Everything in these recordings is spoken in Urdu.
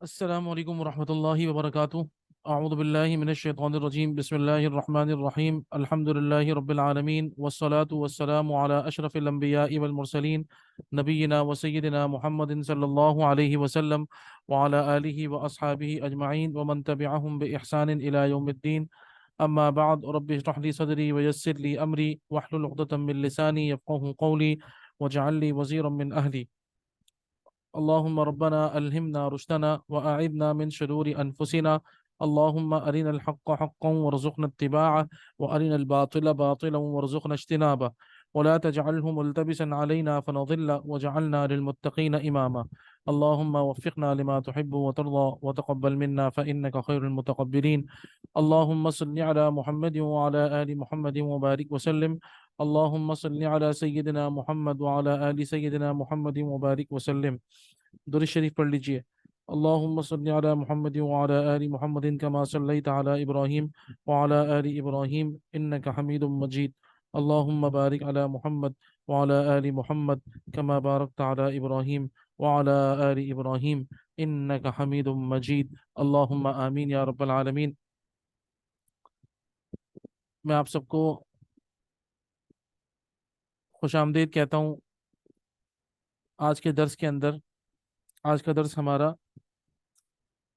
السلام علیکم ورحمۃ اللہ وبرکاتہ۔ اعوذ باللہ من الشیطان الرجیم، بسم اللہ الرحمن الرحیم، الحمد للہ رب العالمین، والصلاة والسلام علی اشرف الانبیاء والمرسلین، نبینا و سیدنا محمد صلی اللہ علیہ وسلم وعلی آلہ واصحابہ اجمعین ومن تبعہم بإحسان الی یوم الدین، اما بعد، رب اشرح لی صدری ویسر لی امری واحلل عقدۃ من لسانی یفقهوا قولی واجعل لی وزیرا من اہلی۔ اللهم ربنا ألهمنا رشدنا وأعذنا من شرور أنفسنا، اللهم أرنا الحق حقا وارزقنا اتباعه، وأرنا الباطل باطلا وارزقنا اجتنابه، ولا تجعله ملتبسا علينا فنضل، وجعلنا للمتقين إماما. اللهم وفقنا لما تحب وترضى، وتقبل منا فإنك خير المتقبلين. اللهم صل على محمد وعلى آل محمد وبارك وسلم. اللهم صل على سيدنا محمد وعلى آل سيدنا محمد وبارك وسلم. درود شریف پڑھ لیجئے۔ اللہم صلی علی محمد وعلی آل محمد کما صلیت علی ابراہیم وعلی آل ابراہیم انک حمید مجید۔ اللہم بارک علی محمد وعلی آل محمد کما بارکت علی ابراہیم وعلی آل ابراہیم انک حمید مجید۔ اللہم آمین یا رب العالمین۔ میں آپ سب کو خوش آمدید کہتا ہوں آج کے درس کے اندر۔ آج کا درس ہمارا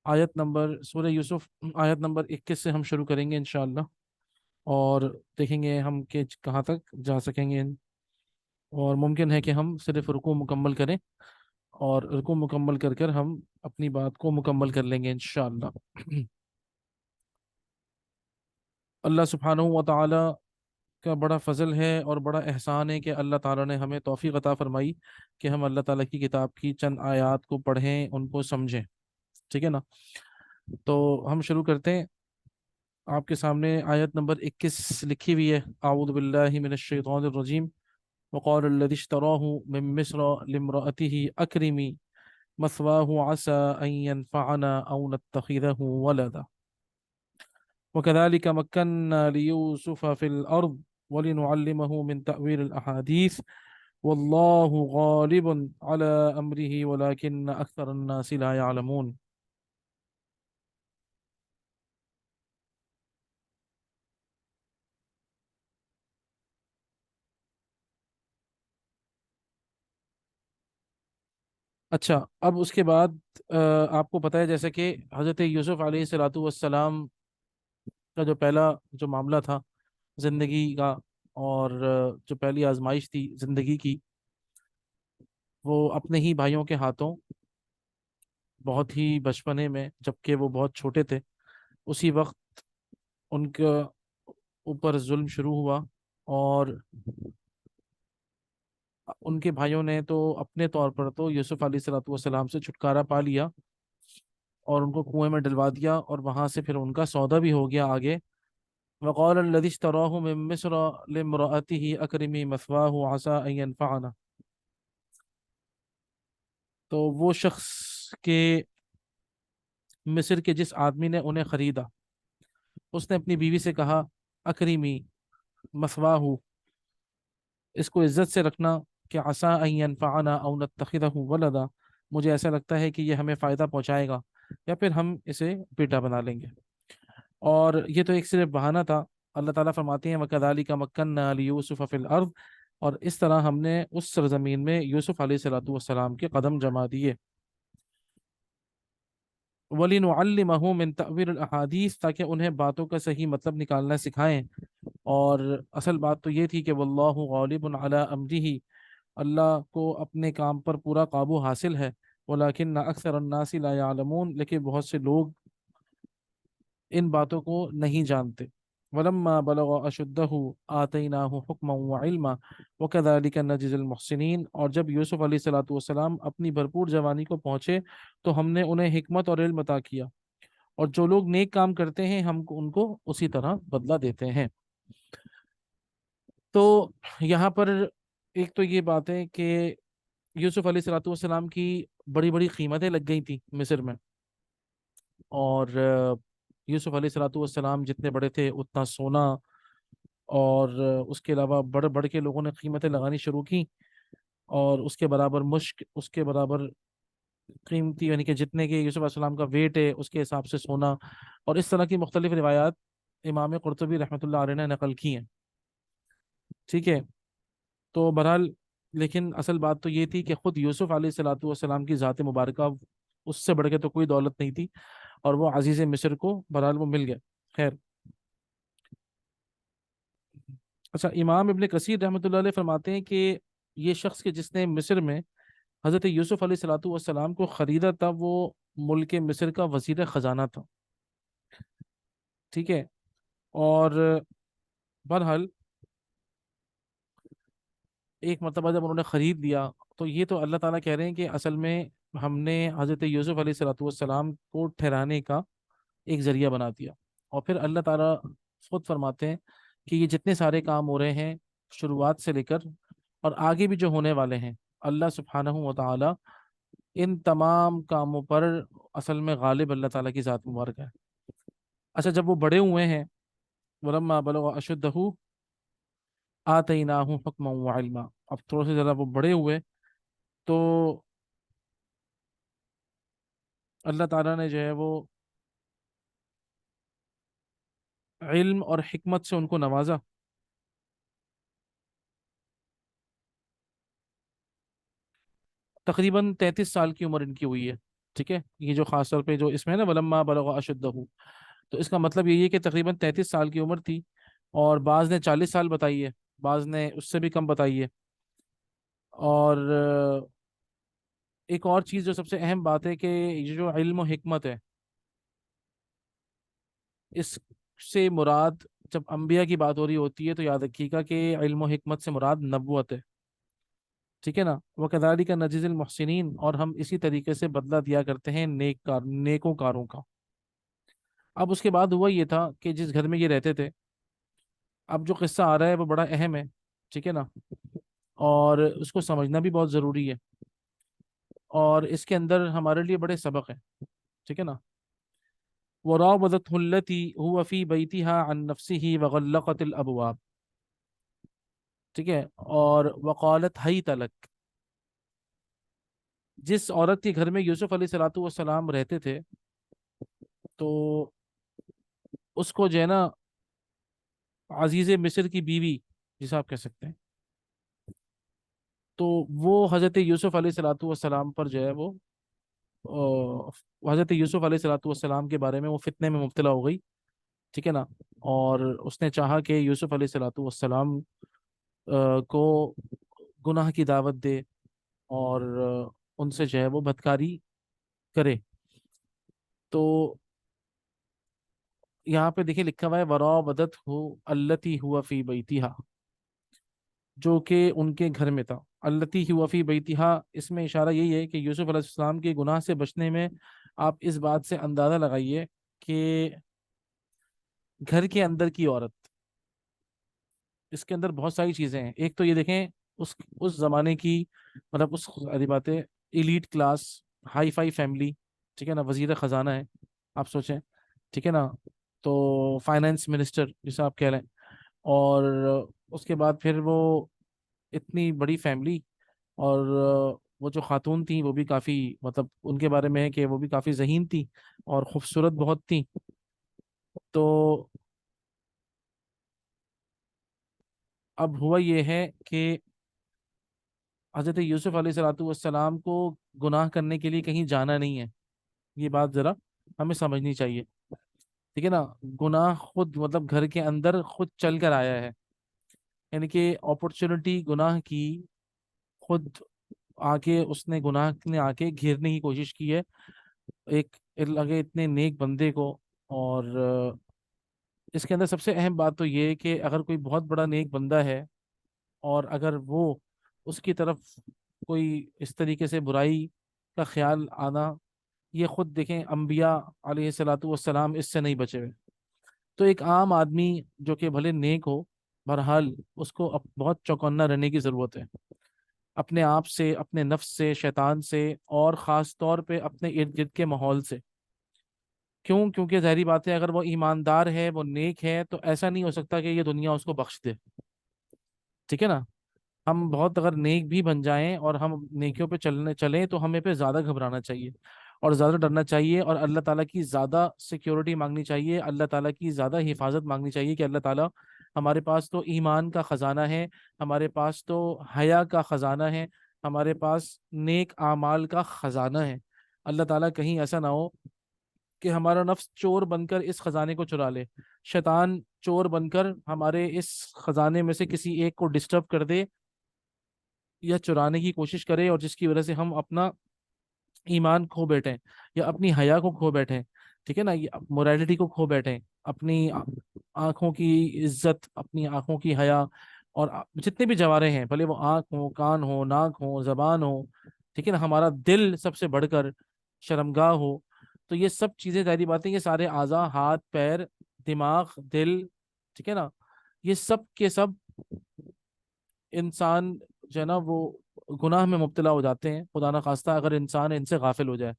آیت نمبر سورہ یوسف آیت نمبر 21 سے ہم شروع کریں گے انشاءاللہ، اور دیکھیں گے ہم کہ کہاں تک جا سکیں گے، اور ممکن ہے کہ ہم صرف رکوع مکمل کریں، اور رکوع مکمل کر کر ہم اپنی بات کو مکمل کر لیں گے انشاءاللہ۔ اللہ سبحانہ و تعالی کا بڑا فضل ہے اور بڑا احسان ہے کہ اللہ تعالیٰ نے ہمیں توفیق عطا فرمائی کہ ہم اللہ تعالیٰ کی کتاب کی چند آیات کو پڑھیں، ان کو سمجھیں، ٹھیک ہے نا؟ تو ہم شروع کرتے ہیں۔ آپ کے سامنے آیت نمبر 21 لکھی ہوئی ہے۔ اعوذ باللہ من الشیطان الرجیم، وقال الذی اشتراه من مصر لامرأته اکرمی مثواه عسى ان ينفعنا او نتخذه ولدا وكذلك مكنا ليوسف في الأرض ولنعلمه من تأويل الأحاديث والله غالب على أمره ولكن أكثر الناس لا يعلمون۔ اچھا، اب اس کے بعد آپ کو پتہ ہے جیسے کہ حضرت یوسف علیہ الصلوۃ والسلام کا جو پہلا جو معاملہ تھا زندگی کا، اور جو پہلی آزمائش تھی زندگی کی، وہ اپنے ہی بھائیوں کے ہاتھوں بہت ہی بچپنے میں، جبکہ وہ بہت چھوٹے تھے، اسی وقت ان کے اوپر ظلم شروع ہوا، اور ان کے بھائیوں نے تو اپنے طور پر تو یوسف علیہ الصلوۃ والسلام سے چھٹکارا پا لیا اور ان کو کنویں میں ڈلوا دیا، اور وہاں سے پھر ان کا سودا بھی ہو گیا آگے۔ وقال الذي اشتراه من مصر لامرأته اکرمی مثواه عسى ان ينفعنا۔ تو وہ شخص کے مصر کے جس آدمی نے انہیں خریدا، اس نے اپنی بیوی سے کہا اکریمی مثواہ، اس کو عزت سے رکھنا، کہ عسى ان ينفعنا او نتخذه ولدا، مجھے ایسا لگتا ہے کہ یہ ہمیں فائدہ پہنچائے گا یا پھر ہم اسے بیٹا بنا لیں گے۔ اور یہ تو ایک صرف بہانہ تھا۔ اللہ تعالیٰ فرماتے ہیں وَكَذَلِكَ مَكَّنَّا لِيُوسُفَ فِي الْأَرْضِ، اور اس طرح ہم نے اس سرزمین میں یوسف علیہ الصلوۃ والسلام کے قدم جما دیے۔ وَلِنُعَلِّمَهُ مِن تَأْوِيلِ الْأَحَادِيثِ، تاکہ انہیں باتوں کا صحیح مطلب نکالنا سکھائیں۔ اور اصل بات تو یہ تھی کہ واللہ غالب علی امرہ، اللہ کو اپنے کام پر پورا قابو حاصل ہے، ولیکن اکثر الناس لا یعلمون، لیکن بہت سے لوگ ان باتوں کو نہیں جانتے۔ ولما بلغ اشدہ آتیناہ حکما وعلما وکذالک نجزی المحسنین، اور جب یوسف علیہ الصلوۃ والسلام اپنی بھرپور جوانی کو پہنچے تو ہم نے انہیں حکمت اور علم عطا کیا، اور جو لوگ نیک کام کرتے ہیں ہم ان کو اسی طرح بدلہ دیتے ہیں۔ تو یہاں پر ایک تو یہ بات ہے کہ یوسف علیہ الصلوۃ والسلام کی بڑی بڑی قیمتیں لگ گئی تھیں مصر میں، اور یوسف علیہ الصلوۃ والسلام جتنے بڑے تھے اتنا سونا، اور اس کے علاوہ بڑے بڑے کے لوگوں نے قیمتیں لگانی شروع کی، اور اس کے برابر مشک، اس کے برابر قیمتی یعنی کہ جتنے کے یوسف علیہ السلام کا ویٹ ہے اس کے حساب سے سونا، اور اس طرح کی مختلف روایات امام قرطبی رحمۃ اللہ علیہ نے نقل کی ہیں. ٹھیک ہے. تو بہرحال لیکن اصل بات تو یہ تھی کہ خود یوسف علیہ الصلوۃ والسلام کی ذات مبارکہ اس سے بڑھ کے تو کوئی دولت نہیں تھی، اور وہ عزیز مصر کو بہرحال وہ مل گیا. خیر. اچھا، امام ابن کثیر رحمۃ اللہ علیہ فرماتے ہیں کہ یہ شخص کے جس نے مصر میں حضرت یوسف علیہ الصلوۃ والسلام کو خریدا تھا، وہ ملک مصر کا وزیر خزانہ تھا. ٹھیک ہے. اور بہرحال ایک مرتبہ جب انہوں نے خرید لیا، تو یہ تو اللہ تعالیٰ کہہ رہے ہیں کہ اصل میں ہم نے حضرت یوسف علیہ الصلوۃ والسلام کو ٹھہرانے کا ایک ذریعہ بنا دیا. اور پھر اللہ تعالیٰ خود فرماتے ہیں کہ یہ جتنے سارے کام ہو رہے ہیں شروعات سے لے کر اور آگے بھی جو ہونے والے ہیں، اللہ سبحانہ و تعالیٰ ان تمام کاموں پر اصل میں غالب اللہ تعالیٰ کی ذات مبارک ہے. اچھا، جب وہ بڑے ہوئے ہیں، ولما بلغ اشدہ آتیناہ حکما وعلما، اب تھوڑے سے ذرا وہ بڑے ہوئے تو اللہ تعالیٰ نے جو ہے وہ علم اور حکمت سے ان کو نوازا. تقریباً 33 سال کی عمر ان کی ہوئی ہے. ٹھیک ہے. یہ جو خاص طور پہ جو اس میں ہے نا ولما بلغ اشدہ، تو اس کا مطلب یہی ہے کہ تقریباً 33 سال کی عمر تھی، اور بعض نے 40 سال بتائی ہے، بعض نے اس سے بھی کم بتائی ہے. اور ایک اور چیز جو سب سے اہم بات ہے کہ یہ جو علم و حکمت ہے، اس سے مراد جب انبیاء کی بات ہو رہی ہوتی ہے تو یاد رکھیے گا کہ علم و حکمت سے مراد نبوت ہے. ٹھیک ہے نا. وَكَذَلِكَ نَجْزِي الْمُحْسِنِينَ، اور ہم اسی طریقے سے بدلہ دیا کرتے ہیں نیکوں کاروں کا. اب اس کے بعد ہوا یہ تھا کہ جس گھر میں یہ رہتے تھے، اب جو قصہ آ رہا ہے وہ بڑا اہم ہے. ٹھیک ہے نا. اور اس کو سمجھنا بھی بہت ضروری ہے، اور اس کے اندر ہمارے لیے بڑے سبق ہیں. ٹھیک ہے نا. وراودته التي هو في بيتها عن نفسه وغلقت الابواب. ٹھیک ہے. اور وقالت هيت لك، جس عورت کے گھر میں یوسف علیہ الصلوۃ والسلام رہتے تھے، تو اس کو جو ہے نا عزیز مصر کی بیوی جسے آپ کہہ سکتے ہیں، تو وہ حضرت یوسف علیہ الصلوۃ والسلام پر جو ہے وہ حضرت یوسف علیہ الصلوۃ والسلام کے بارے میں وہ فتنے میں مبتلا ہو گئی. ٹھیک ہے نا. اور اس نے چاہا کہ یوسف علیہ الصلوۃ والسلام کو گناہ کی دعوت دے، اور ان سے جو ہے وہ بدکاری کرے. تو یہاں پہ دیکھیں لکھا ہوا ہے وراودت ہو التی ہوا فی بیتہا، جو کہ ان کے گھر میں تھا. التی ہوا فی بیتہا، اس میں اشارہ یہی ہے کہ یوسف علیہ السلام کے گناہ سے بچنے میں آپ اس بات سے اندازہ لگائیے کہ گھر کے اندر کی عورت، اس کے اندر بہت ساری چیزیں ہیں. ایک تو یہ دیکھیں اس زمانے کی، مطلب اس ساری باتیں، elite class, hi fi family. ٹھیک ہے نا. وزیر خزانہ ہے، آپ سوچیں. ٹھیک ہے نا. تو فائنانس منسٹر جسے آپ کہہ لیں. اور اس کے بعد پھر وہ اتنی بڑی فیملی، اور وہ جو خاتون تھیں وہ بھی کافی، مطلب ان کے بارے میں ہے کہ وہ بھی کافی ذہین تھی اور خوبصورت بہت تھیں. تو اب ہوا یہ ہے کہ حضرت یوسف علیہ الصلوۃ والسلام کو گناہ کرنے کے لیے کہیں جانا نہیں ہے. یہ بات ذرا ہمیں سمجھنی چاہیے. ٹھیک ہے نا. گناہ خود مطلب گھر کے اندر خود چل کر آیا ہے، یعنی کہ اپرچونٹی گناہ کی خود آ کے اس نے گناہ نے آ کے گھیرنے کی کوشش کی ہے ایک لگے اتنے نیک بندے کو. اور اس کے اندر سب سے اہم بات تو یہ ہے کہ اگر کوئی بہت بڑا نیک بندہ ہے، اور اگر وہ اس کی طرف کوئی اس طریقے سے برائی کا خیال آنا، یہ خود دیکھیں انبیاء علیہ الصلوۃ والسلام اس سے نہیں بچے ہوئے. تو ایک عام آدمی جو کہ بھلے نیک ہو، بہرحال اس کو بہت چوکنا رہنے کی ضرورت ہے، اپنے آپ سے، اپنے نفس سے، شیطان سے، اور خاص طور پہ اپنے ارد گرد کے ماحول سے. کیوں؟ کیونکہ ظاہری بات ہے اگر وہ ایماندار ہے، وہ نیک ہے، تو ایسا نہیں ہو سکتا کہ یہ دنیا اس کو بخش دے. ٹھیک ہے نا. ہم بہت اگر نیک بھی بن جائیں اور ہم نیکیوں پہ چلیں تو ہمیں پہ زیادہ گھبرانا چاہیے اور زیادہ ڈرنا چاہیے، اور اللہ تعالیٰ کی زیادہ سیکیورٹی مانگنی چاہیے، اللہ تعالیٰ کی زیادہ حفاظت مانگنی چاہیے کہ اللہ تعالیٰ ہمارے پاس تو ایمان کا خزانہ ہے، ہمارے پاس تو حیا کا خزانہ ہے، ہمارے پاس نیک اعمال کا خزانہ ہے۔ اللہ تعالیٰ کہیں ایسا نہ ہو کہ ہمارا نفس چور بن کر اس خزانے کو چرا لے، شیطان چور بن کر ہمارے اس خزانے میں سے کسی ایک کو ڈسٹرب کر دے یا چرانے کی کوشش کرے، اور جس کی وجہ سے ہم اپنا ایمان کھو بیٹھیں یا اپنی حیا کو کھو بیٹھیں، ٹھیک ہے نا، یہ موریلٹی کو کھو بیٹھیں، اپنی آنکھوں کی عزت، اپنی آنکھوں کی حیا، اور جتنے بھی جوارے ہیں، بھلے وہ آنکھ ہو، کان ہو، ناک ہو، زبان ہو، ٹھیک ہے نا، ہمارا دل سب سے بڑھ کر شرمگاہ ہو، تو یہ سب چیزیں ظاہری باتیں، یہ سارے اعضاء، ہاتھ، پیر، دماغ، دل، ٹھیک ہے نا، یہ سب کے سب انسان جو ہے نا وہ گناہ میں مبتلا ہو جاتے ہیں، خدا نہ خواستہ اگر انسان ان سے غافل ہو جائے۔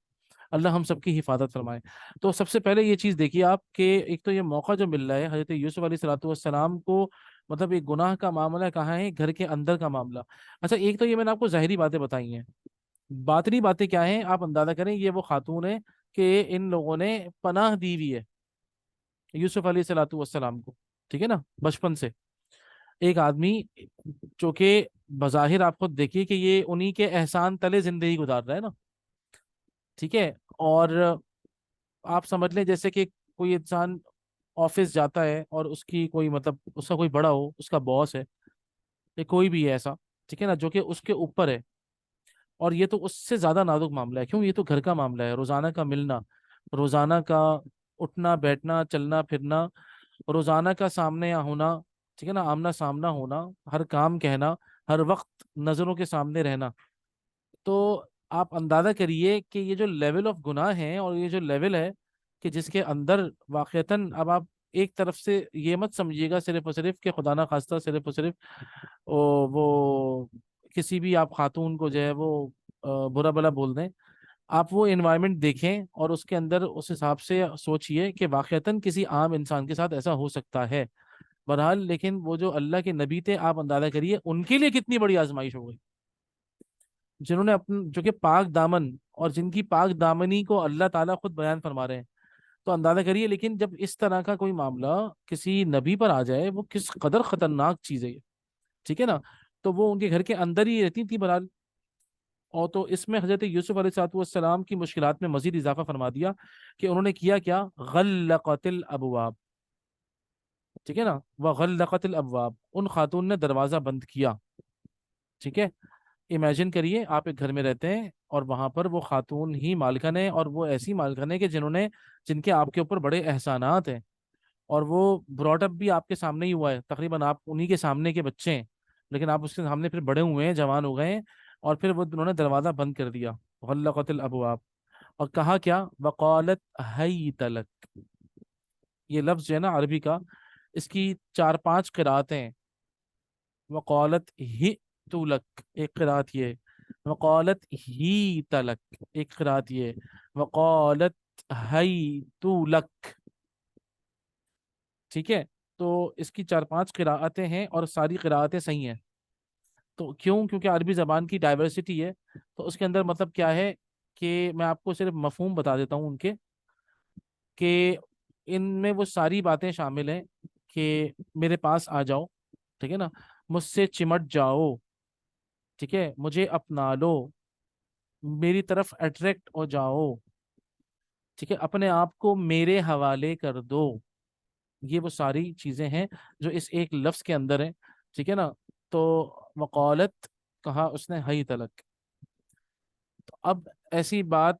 اللہ ہم سب کی حفاظت فرمائے۔ تو سب سے پہلے یہ چیز دیکھیے آپ کہ ایک تو یہ موقع جو مل رہا ہے حضرت یوسف علیہ الصلوۃ والسلام کو، مطلب ایک گناہ کا معاملہ کہاں ہے؟ گھر کے اندر کا معاملہ۔ اچھا، ایک تو یہ میں نے آپ کو ظاہری باتیں بتائی ہیں، باطنی باتیں کیا ہیں آپ اندازہ کریں۔ یہ وہ خاتون ہے کہ ان لوگوں نے پناہ دی ہوئی ہے یوسف علیہ الصلوۃ والسلام کو، ٹھیک ہے نا، بچپن سے۔ ایک آدمی جو کہ بظاہر آپ خود دیکھیے کہ یہ انہی کے احسان تلے زندگی گزار رہا ہے نا، ٹھیک ہے، اور آپ سمجھ لیں جیسے کہ کوئی انسان آفس جاتا ہے اور اس کی کوئی مطلب اس کا کوئی بڑا ہو، اس کا باس ہے یا کوئی بھی ہے ایسا، ٹھیک ہے نا، جو کہ اس کے اوپر ہے، اور یہ تو اس سے زیادہ نازک معاملہ ہے، کیوں؟ یہ تو گھر کا معاملہ ہے، روزانہ کا ملنا، روزانہ کا اٹھنا بیٹھنا چلنا پھرنا، روزانہ کا سامنے ہونا، ٹھیک ہے نا، آمنا سامنا ہونا، ہر کام کہنا، ہر وقت نظروں کے سامنے رہنا۔ تو آپ اندازہ کریے کہ یہ جو لیول آف گناہ ہے اور یہ جو لیول ہے کہ جس کے اندر واقعتاً اب آپ ایک طرف سے یہ مت سمجھیے گا صرف اور صرف کہ خدا نہ خواستہ صرف اور صرف وہ کسی بھی آپ خاتون کو جو ہے وہ برا بلا بول دیں۔ آپ وہ انوائرمنٹ دیکھیں اور اس کے اندر اس حساب سے سوچئے کہ واقعتاً کسی عام انسان کے ساتھ ایسا ہو سکتا ہے۔ بہرحال لیکن وہ جو اللہ کے نبی تھے، آپ اندازہ کریے ان کے لیے کتنی بڑی آزمائش ہو گئی، جنہوں نے جو کہ پاک دامن اور جن کی پاک دامنی کو اللہ تعالیٰ خود بیان فرما رہے ہیں۔ تو اندازہ کریے، لیکن جب اس طرح کا کوئی معاملہ کسی نبی پر آ جائے، وہ کس قدر خطرناک چیز ہے یہ، ٹھیک ہے نا، تو وہ ان کے گھر کے اندر ہی رہتی تھی بہرحال۔ اور تو اس میں حضرت یوسف علیہ السلام کی مشکلات میں مزید اضافہ فرما دیا کہ انہوں نے کیا کیا؟ غلقت الابواب، ٹھیک ہے نا، وغلقت الابواب، ان خاتون نے دروازہ بند کیا، ٹھیک ہے۔ امیجن کریے آپ ایک گھر میں رہتے ہیں اور وہاں پر وہ خاتون ہی مالکن ہے، اور وہ ایسی مالکن ہے کہ جن کے آپ کے اوپر بڑے احسانات ہیں، اور وہ براٹ اپ بھی آپ کے سامنے ہی ہوا ہے، تقریباً آپ انہی کے سامنے کے بچے ہیں، لیکن آپ اس کے سامنے پھر بڑے ہوئے ہیں، جوان ہو گئے ہیں، اور پھر وہ انہوں نے دروازہ بند کر دیا، غلقت الابواب، اور کہا کیا؟ وقالت حیت لک، یہ لفظ جو ہے نا عربی کا، اس کی چار پانچ قراتیں ہیں۔ وقالت ہی تو لک ایک قرات یہ، وقالت ہی تلک ایک قرات یہ، وقالت ہی تو لک، ٹھیک ہے۔ تو اس کی چار پانچ قراءتیں ہیں اور ساری قراءتیں صحیح ہیں۔ تو کیوں؟ کیونکہ عربی زبان کی ڈائیورسٹی ہے، تو اس کے اندر مطلب کیا ہے کہ میں آپ کو صرف مفہوم بتا دیتا ہوں ان کے، کہ ان میں وہ ساری باتیں شامل ہیں کہ میرے پاس آ جاؤ، ٹھیک ہے نا، مجھ سے چمٹ جاؤ، ٹھیک ہے، مجھے اپنا لو، میری طرف اٹریکٹ ہو جاؤ، ٹھیک ہے، اپنے آپ کو میرے حوالے کر دو۔ یہ وہ ساری چیزیں ہیں جو اس ایک لفظ کے اندر ہیں، ٹھیک ہے نا۔ تو وقالت، کہا اس نے ہی تلک۔ تو اب ایسی بات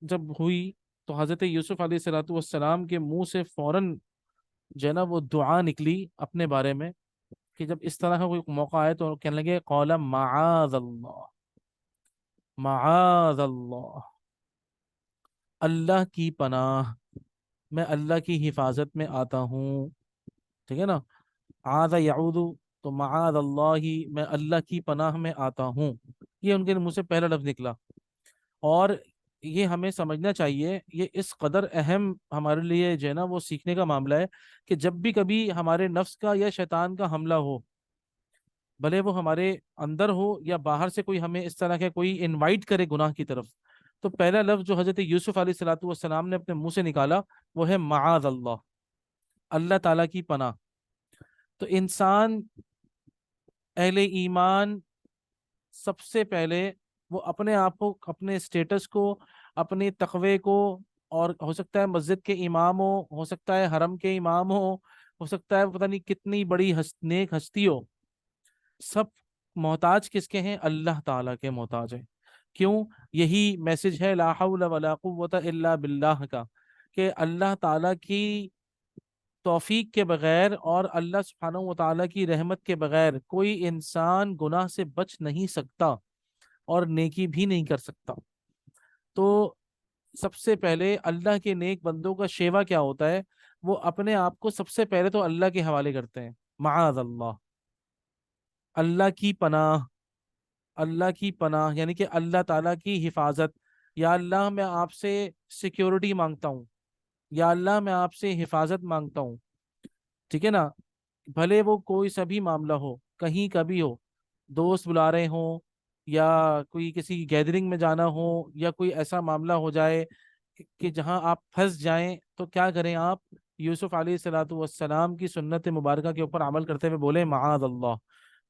جب ہوئی تو حضرت یوسف علیہ الصلوۃ والسلام کے منہ سے فوراً جو ہے نا وہ دعا نکلی اپنے بارے میں، کہ جب اس طرح کا کوئی موقع آئے تو کہنے لگے قال معاذ اللہ، معاذ اللہ، اللہ کی پناہ، میں اللہ کی حفاظت میں آتا ہوں، ٹھیک ہے نا، عاد یعود، تو معاذ اللہ، میں اللہ کی پناہ میں آتا ہوں، یہ ان کے منہ سے پہلا لفظ نکلا۔ اور یہ ہمیں سمجھنا چاہیے، یہ اس قدر اہم ہمارے لیے جو ہے نا وہ سیکھنے کا معاملہ ہے، کہ جب بھی کبھی ہمارے نفس کا یا شیطان کا حملہ ہو، بھلے وہ ہمارے اندر ہو یا باہر سے کوئی ہمیں اس طرح کا کوئی انوائٹ کرے گناہ کی طرف، تو پہلا لفظ جو حضرت یوسف علیہ الصلوۃ والسلام نے اپنے منہ سے نکالا وہ ہے معاذ اللہ، اللہ تعالیٰ کی پناہ۔ تو انسان، اہل ایمان، سب سے پہلے وہ اپنے آپ کو، اپنے اسٹیٹس کو، اپنے تقوی کو، اور ہو سکتا ہے مسجد کے امام ہو سکتا ہے حرم کے امام ہو سکتا ہے پتہ نہیں کتنی بڑی نیک ہستی ہو، سب محتاج کس کے ہیں؟ اللہ تعالیٰ کے محتاج ہیں۔ کیوں؟ یہی میسج ہے لا حول ولا قوت الا باللہ کا، کہ اللہ تعالیٰ کی توفیق کے بغیر اور اللہ سبحانہ و تعالیٰ کی رحمت کے بغیر کوئی انسان گناہ سے بچ نہیں سکتا اور نیکی بھی نہیں کر سکتا۔ تو سب سے پہلے اللہ کے نیک بندوں کا شیوا کیا ہوتا ہے؟ وہ اپنے آپ کو سب سے پہلے تو اللہ کے حوالے کرتے ہیں، معاذ اللہ، اللہ کی پناہ، اللہ کی پناہ یعنی کہ اللہ تعالیٰ کی حفاظت۔ یا اللہ میں آپ سے سیکیورٹی مانگتا ہوں، یا اللہ میں آپ سے حفاظت مانگتا ہوں، ٹھیک ہے نا؟ بھلے وہ کوئی سا بھی معاملہ ہو، کہیں کا بھی ہو، دوست بلا رہے ہوں، یا کوئی کسی گیدرنگ میں جانا ہو، یا کوئی ایسا معاملہ ہو جائے کہ جہاں آپ پھنس جائیں، تو کیا کریں آپ؟ یوسف علیہ الصلوۃ والسلام کی سنت مبارکہ کے اوپر عمل کرتے ہوئے بولے معاذ اللہ۔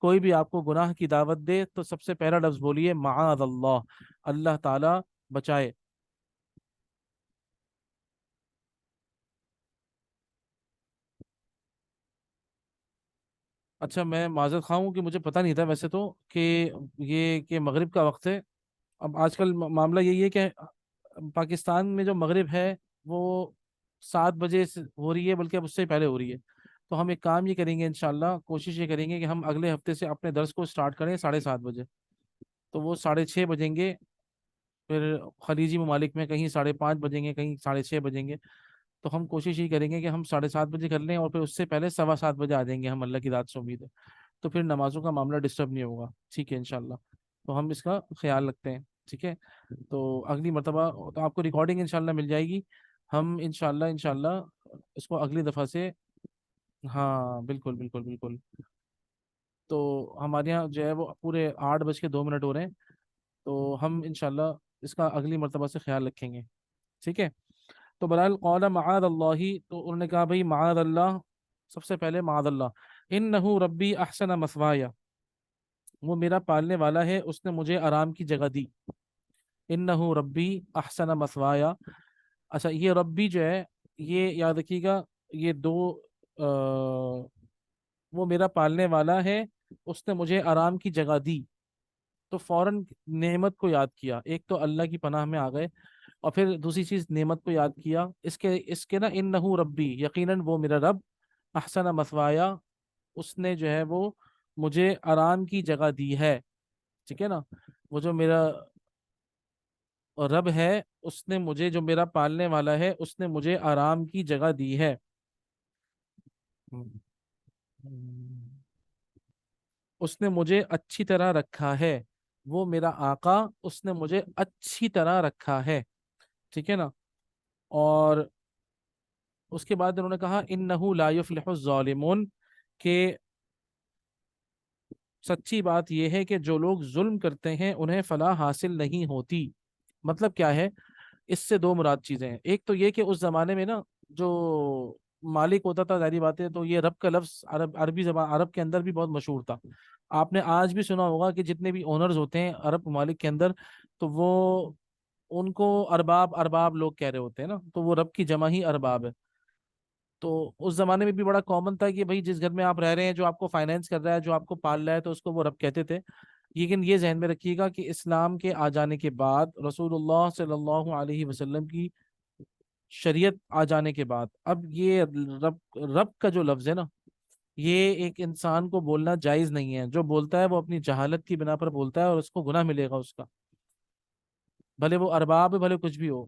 کوئی بھی آپ کو گناہ کی دعوت دے تو سب سے پہلا لفظ بولیے معاذ اللہ، اللہ تعالی بچائے۔ اچھا، میں معذرت خواہ ہوں کہ مجھے پتہ نہیں تھا ویسے تو کہ یہ کہ مغرب کا وقت ہے۔ اب آج کل معاملہ یہی ہے کہ پاکستان میں جو مغرب ہے وہ 7 بجے سے ہو رہی ہے، بلکہ اب اس سے پہلے ہو رہی ہے۔ تو ہم ایک کام یہ کریں گے، انشاءاللہ کوشش یہ کریں گے کہ ہم اگلے ہفتے سے اپنے درس کو سٹارٹ کریں 7:30 بجے، تو وہ 6:30 بجیں گے، پھر خلیجی ممالک میں کہیں 5:30 بجیں گے، کہیں 6:30 بجیں گے۔ تو ہم کوشش یہ کریں گے کہ ہم 7:30 بجے کر لیں، اور پھر اس سے پہلے 7:15 بجے آ جائیں گے ہم، اللہ کی ذات سے امید ہے۔ تو پھر نمازوں کا معاملہ ڈسٹرب نہیں ہوگا، ٹھیک ہے انشاءاللہ؟ تو ہم اس کا خیال رکھتے ہیں، ٹھیک ہے؟ تو اگلی مرتبہ تو آپ کو ریکارڈنگ انشاءاللہ مل جائے گی، ہم انشاءاللہ اس کو اگلی دفعہ سے، ہاں بالکل بالکل بالکل۔ تو ہمارے یہاں جو ہے وہ پورے 8:02 ہو رہے ہیں، تو ہم انشاءاللہ اس کا اگلی مرتبہ سے خیال رکھیں گے، ٹھیک ہے؟ تو بہرحال قال معاذ اللہ، تو انہوں نے کہا بھائی معاذ اللہ، سب سے پہلے معاذ اللہ، انہ ربی احسن مثوایا، وہ میرا پالنے والا ہے، اس نے مجھے آرام کی جگہ دی۔ انہ ربی احسن مثوایا، اچھا یہ ربی جو ہے، یہ یاد رکھیے گا، یہ دو وہ میرا پالنے والا ہے، اس نے مجھے آرام کی جگہ دی، تو فوراً نعمت کو یاد کیا، ایک تو اللہ کی پناہ میں آ گئے، اور پھر دوسری چیز نعمت کو یاد کیا، اس کے نا انہو ربی، یقیناً وہ میرا رب، احسن مثوایا، اس نے جو ہے وہ مجھے آرام کی جگہ دی ہے، ٹھیک ہے نا؟ وہ جو میرا رب ہے، اس نے مجھے، جو میرا پالنے والا ہے، اس نے مجھے آرام کی جگہ دی ہے۔ اس نے مجھے اچھی طرح رکھا ہے، وہ میرا آقا، اس نے مجھے اچھی طرح رکھا ہے، ٹھیک ہے نا؟ اور اس کے بعد انہوں نے کہا انہو لا یفلح الظالمون، کہ سچی بات یہ ہے کہ جو لوگ ظلم کرتے ہیں انہیں فلاح حاصل نہیں ہوتی۔ مطلب کیا ہے؟ اس سے دو مراد چیزیں ہیں، ایک تو یہ کہ اس زمانے میں نا جو مالک ہوتا تھا، ظاہری بات ہے، تو یہ رب کا لفظ عربی زبان، عرب کے اندر بھی بہت مشہور تھا۔ آپ نے آج بھی سنا ہوگا کہ جتنے بھی اونرز ہوتے ہیں عرب ممالک کے اندر، تو وہ ان کو ارباب ارباب لوگ کہہ رہے ہوتے ہیں نا، تو وہ رب کی جمع ہی ارباب ہے۔ تو اس زمانے میں بھی بڑا کامن تھا کہ بھائی جس گھر میں آپ رہ رہے ہیں، جو آپ کو فائنینس کر رہا ہے، جو آپ کو پال رہا ہے، تو اس کو وہ رب کہتے تھے۔ لیکن یہ ذہن میں رکھیے گا کہ اسلام کے آ جانے کے بعد، رسول اللہ صلی اللہ علیہ وسلم کی شریعت آ جانے کے بعد، اب یہ رب رب کا جو لفظ ہے نا، یہ ایک انسان کو بولنا جائز نہیں ہے۔ جو بولتا ہے وہ اپنی جہالت کی بنا پر بولتا ہے، اور اس کو گناہ ملے گا اس کا، بھلے وہ ارباب ہے، بھلے کچھ بھی ہو،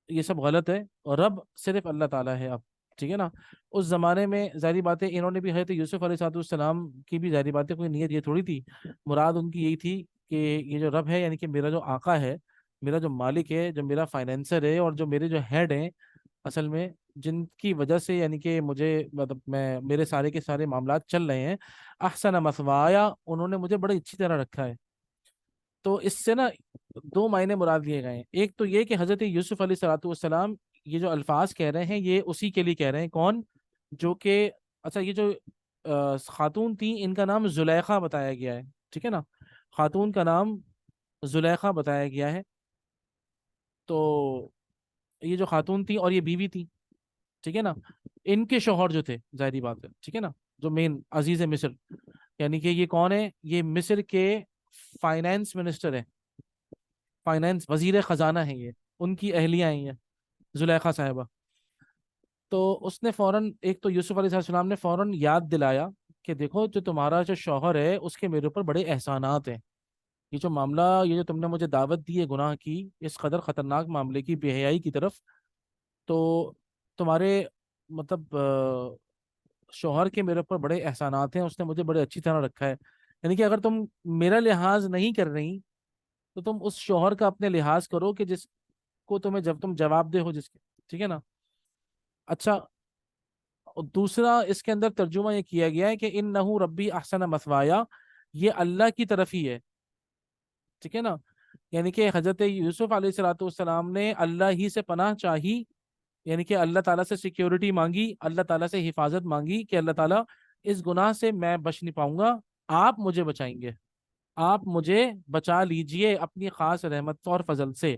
یہ سب غلط ہے، اور رب صرف اللہ تعالیٰ ہے اب، ٹھیک ہے نا؟ اس زمانے میں ظاہری باتیں انہوں نے بھی، حضرت یوسف علیہ السلام کی بھی ظاہری باتیں کوئی نیت یہ تھوڑی تھی، مراد ان کی یہی تھی کہ یہ جو رب ہے، یعنی کہ میرا جو آقا ہے، میرا جو مالک ہے، جو میرا فائنینسر ہے، اور جو میرے جو ہیڈ ہیں، اصل میں جن کی وجہ سے یعنی کہ مجھے مطلب میں میرے سارے کے سارے معاملات چل رہے ہیں، احسن مثوایا، انہوں نے مجھے بڑی اچھی طرح رکھا ہے۔ تو اس سے نا دو معنی مراد لیے گئے ہیں۔ ایک تو یہ کہ حضرت یوسف علیہ الصلوۃ والسلام یہ جو الفاظ کہہ رہے ہیں یہ اسی کے لیے کہہ رہے ہیں، کون؟ جو کہ اچھا یہ جو خاتون تھیں ان کا نام زلیخا بتایا گیا ہے، ٹھیک ہے نا، خاتون کا نام زلیخا بتایا گیا ہے۔ تو یہ جو خاتون تھی اور یہ بیوی تھی، ٹھیک ہے نا، ان کے شوہر جو تھے، ظاہری بات ہے، ٹھیک ہے نا، جو مین عزیز مصر، یعنی کہ یہ کون ہے؟ یہ مصر کے فائنانس منسٹر ہیں، فائنانس وزیر خزانہ ہیں یہ، ان کی اہلیہ ہیں یہ زلیخا صاحبہ۔ تو اس نے فوراً ایک تو یوسف علیہ السلام نے فوراً یاد دلایا کہ دیکھو جو تمہارا جو شوہر ہے اس کے میرے اوپر بڑے احسانات ہیں، یہ جو معاملہ، یہ جو تم نے مجھے دعوت دی ہے گناہ کی، اس قدر خطرناک معاملے کی، بے حیائی کی طرف، تو تمہارے مطلب شوہر کے میرے اوپر بڑے احسانات ہیں، اس نے مجھے بڑے اچھی طرح رکھا ہے، یعنی کہ اگر تم میرا لحاظ نہیں کر رہی تو تم اس شوہر کا اپنے لحاظ کرو کہ جس کو تمہیں جب تم جواب دے ہو جس کے، ٹھیک ہے نا۔ اچھا، اور دوسرا اس کے اندر ترجمہ یہ کیا گیا ہے کہ انہو ربی احسن مثوایا، یہ اللہ کی طرف ہی ہے، ٹھیک ہے نا، یعنی کہ حضرت یوسف علیہ الصلوۃ والسلام نے اللہ ہی سے پناہ چاہی، یعنی کہ اللہ تعالیٰ سے سیکیورٹی مانگی، اللہ تعالیٰ سے حفاظت مانگی کہ اللہ تعالیٰ اس گناہ سے میں بچ نہیں پاؤں گا، آپ مجھے بچائیں گے، آپ مجھے بچا لیجئے اپنی خاص رحمت اور فضل سے۔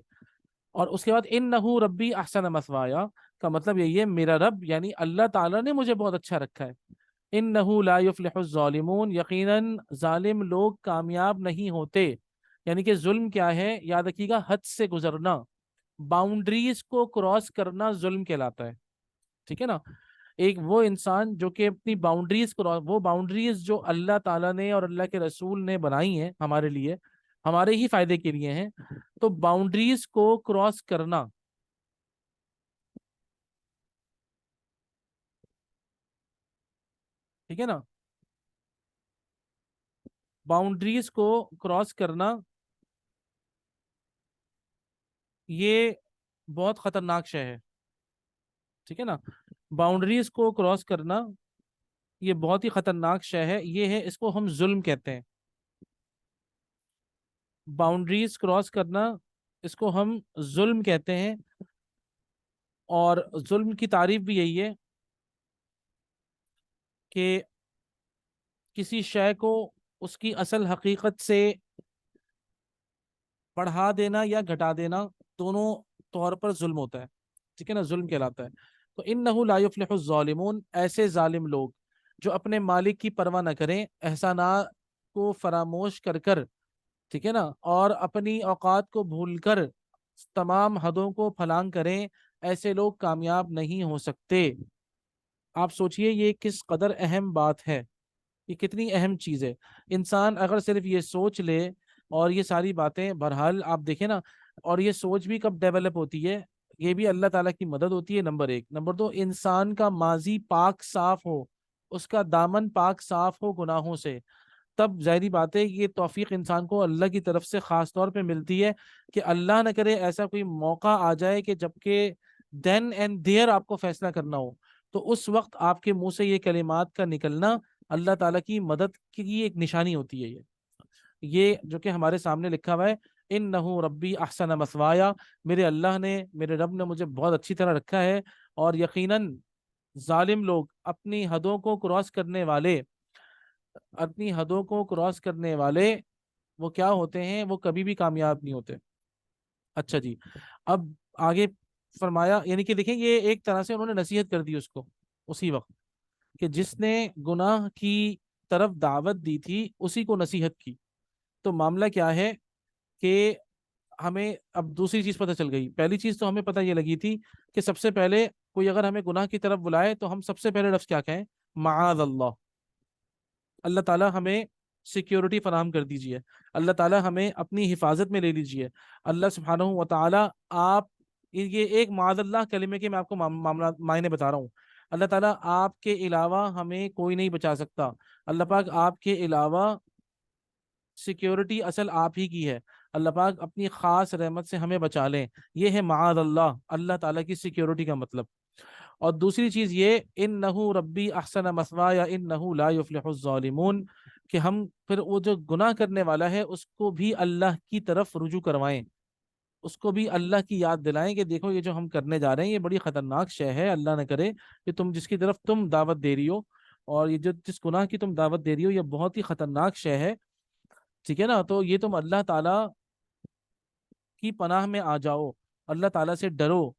اور اس کے بعد انہو ربی احسن مثوایا کا مطلب یہی ہے میرا رب یعنی اللہ تعالیٰ نے مجھے بہت اچھا رکھا ہے۔ انہو لا یفلح الظالمون، یقیناً ظالم لوگ کامیاب نہیں ہوتے، یعنی کہ ظلم کیا ہے؟ یاد رکھیے گا، حد سے گزرنا، باؤنڈریز کو کراس کرنا ظلم کہلاتا ہے، ٹھیک ہے نا۔ ایک وہ انسان جو کہ اپنی باؤنڈریز کو، وہ باؤنڈریز جو اللہ تعالیٰ نے اور اللہ کے رسول نے بنائی ہیں ہمارے لیے، ہمارے ہی فائدے کے لیے ہیں، تو باؤنڈریز کو کراس کرنا، ٹھیک ہے نا، باؤنڈریز کو کراس کرنا یہ بہت خطرناک شے ہے، ٹھیک ہے نا، باؤنڈریز کو کراس کرنا یہ بہت ہی خطرناک شے ہے، یہ ہے، اس کو ہم ظلم کہتے ہیں، باؤنڈریز کراس کرنا اس کو ہم ظلم کہتے ہیں۔ اور ظلم کی تعریف بھی یہی ہے کہ کسی شے کو اس کی اصل حقیقت سے بڑھا دینا یا گھٹا دینا، دونوں طور پر ظلم ہوتا ہے، ٹھیک ہے نا، ظلم کہلاتا ہے۔ تو انہ لا یفلح الظالمون، ایسے ظالم لوگ جو اپنے مالک کی پرواہ نہ کریں، احسانات کو فراموش کر کر، ٹھیک ہے نا، اور اپنی اوقات کو بھول کر تمام حدوں کو پھلانگ کریں، ایسے لوگ کامیاب نہیں ہو سکتے۔ آپ سوچئے یہ کس قدر اہم بات ہے، یہ کتنی اہم چیز ہے۔ انسان اگر صرف یہ سوچ لے اور یہ ساری باتیں، بہرحال آپ دیکھیں نا، اور یہ سوچ بھی کب ڈیولپ ہوتی ہے؟ یہ بھی اللہ تعالیٰ کی مدد ہوتی ہے، نمبر ایک۔ نمبر دو، انسان کا ماضی پاک صاف ہو، اس کا دامن پاک صاف ہو گناہوں سے، تب ظاہری بات ہے یہ توفیق انسان کو اللہ کی طرف سے خاص طور پہ ملتی ہے کہ اللہ نہ کرے ایسا کوئی موقع آ جائے کہ جبکہ دین اینڈ دیئر آپ کو فیصلہ کرنا ہو، تو اس وقت آپ کے منہ سے یہ کلمات کا نکلنا اللہ تعالیٰ کی مدد کی ایک نشانی ہوتی ہے۔ یہ جو کہ ہمارے سامنے لکھا ہوا ہے، انہو ربی احسن مثوایا، میرے اللہ نے، میرے رب نے مجھے بہت اچھی طرح رکھا ہے، اور یقیناً ظالم لوگ، اپنی حدوں کو کراس کرنے والے، اپنی حدوں کو کراس کرنے والے وہ کیا ہوتے ہیں؟ وہ کبھی بھی کامیاب نہیں ہوتے۔ اچھا جی، اب آگے فرمایا، یعنی کہ دیکھیں یہ ایک طرح سے انہوں نے نصیحت کر دی اس کو اسی وقت، کہ جس نے گناہ کی طرف دعوت دی تھی اسی کو نصیحت کی۔ تو معاملہ کیا ہے کہ ہمیں اب دوسری چیز پتہ چل گئی۔ پہلی چیز تو ہمیں پتہ یہ لگی تھی کہ سب سے پہلے کوئی اگر ہمیں گناہ کی طرف بلائے تو ہم سب سے پہلے لفظ کیا کہیں؟ معاذ اللہ، اللہ تعالیٰ ہمیں سیکیورٹی فراہم کر دیجئے، اللہ تعالیٰ ہمیں اپنی حفاظت میں لے لیجئے، اللہ سبحانہ و تعالیٰ آپ، یہ ایک معاذ اللہ کلمے کے میں آپ کو معاملات معنی بتا رہا ہوں، اللہ تعالیٰ آپ کے علاوہ ہمیں کوئی نہیں بچا سکتا، اللہ پاک آپ کے علاوہ سیکیورٹی اصل آپ ہی کی ہے، اللہ پاک اپنی خاص رحمت سے ہمیں بچا لیں، یہ ہے معاذ اللہ، اللہ تعالیٰ کی سیکیورٹی کا مطلب۔ اور دوسری چیز یہ انہ ربی احسن مثوایا انہ لا یفلح الظالمون، کہ ہم پھر وہ جو گناہ کرنے والا ہے اس کو بھی اللہ کی طرف رجوع کروائیں، اس کو بھی اللہ کی یاد دلائیں کہ دیکھو یہ جو ہم کرنے جا رہے ہیں یہ بڑی خطرناک شے ہے، اللہ نہ کرے کہ تم جس کی طرف تم دعوت دے رہی ہو اور یہ جو جس گناہ کی تم دعوت دے رہی ہو یہ بہت ہی خطرناک شے ہے، ٹھیک ہے نا؟ تو یہ تم اللہ تعالیٰ کی پناہ میں آ جاؤ، اللہ تعالیٰ سے ڈرو،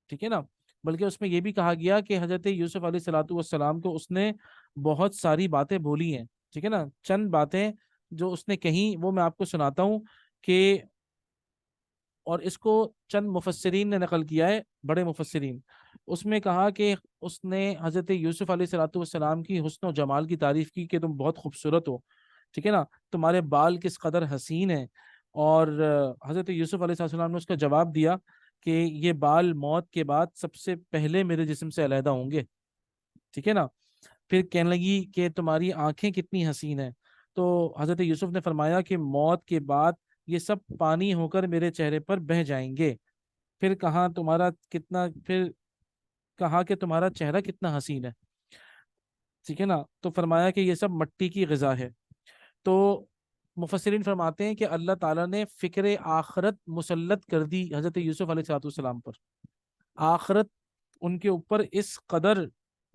ٹھیک ہے نا؟ بلکہ اس میں یہ بھی کہا گیا کہ حضرت یوسف علیہ الصلوۃ والسلام کو اس نے بہت ساری باتیں بولی ہیں، ٹھیک ہے نا؟ چند باتیں جو اس نے کہیں وہ میں آپ کو سناتا ہوں کہ، اور اس کو چند مفسرین نے نقل کیا ہے، بڑے مفسرین، اس میں کہا کہ اس نے حضرت یوسف علیہ الصلوۃ والسلام کی حسن و جمال کی تعریف کی کہ تم بہت خوبصورت ہو، ٹھیک ہے نا؟ تمہارے بال کس قدر حسین ہیں، اور حضرت یوسف علیہ السلام نے اس کا جواب دیا کہ یہ بال موت کے بعد سب سے پہلے میرے جسم سے علیحدہ ہوں گے، ٹھیک ہے نا؟ پھر کہنے لگی کہ تمہاری آنکھیں کتنی حسین ہیں، تو حضرت یوسف نے فرمایا کہ موت کے بعد یہ سب پانی ہو کر میرے چہرے پر بہہ جائیں گے، پھر کہا کہ تمہارا چہرہ کتنا حسین ہے، ٹھیک ہے نا؟ تو فرمایا کہ یہ سب مٹی کی غذا ہے۔ تو مفسرین فرماتے ہیں کہ اللہ تعالیٰ نے فکر آخرت مسلط کر دی حضرت یوسف علیہ السلام پر، آخرت ان کے اوپر اس قدر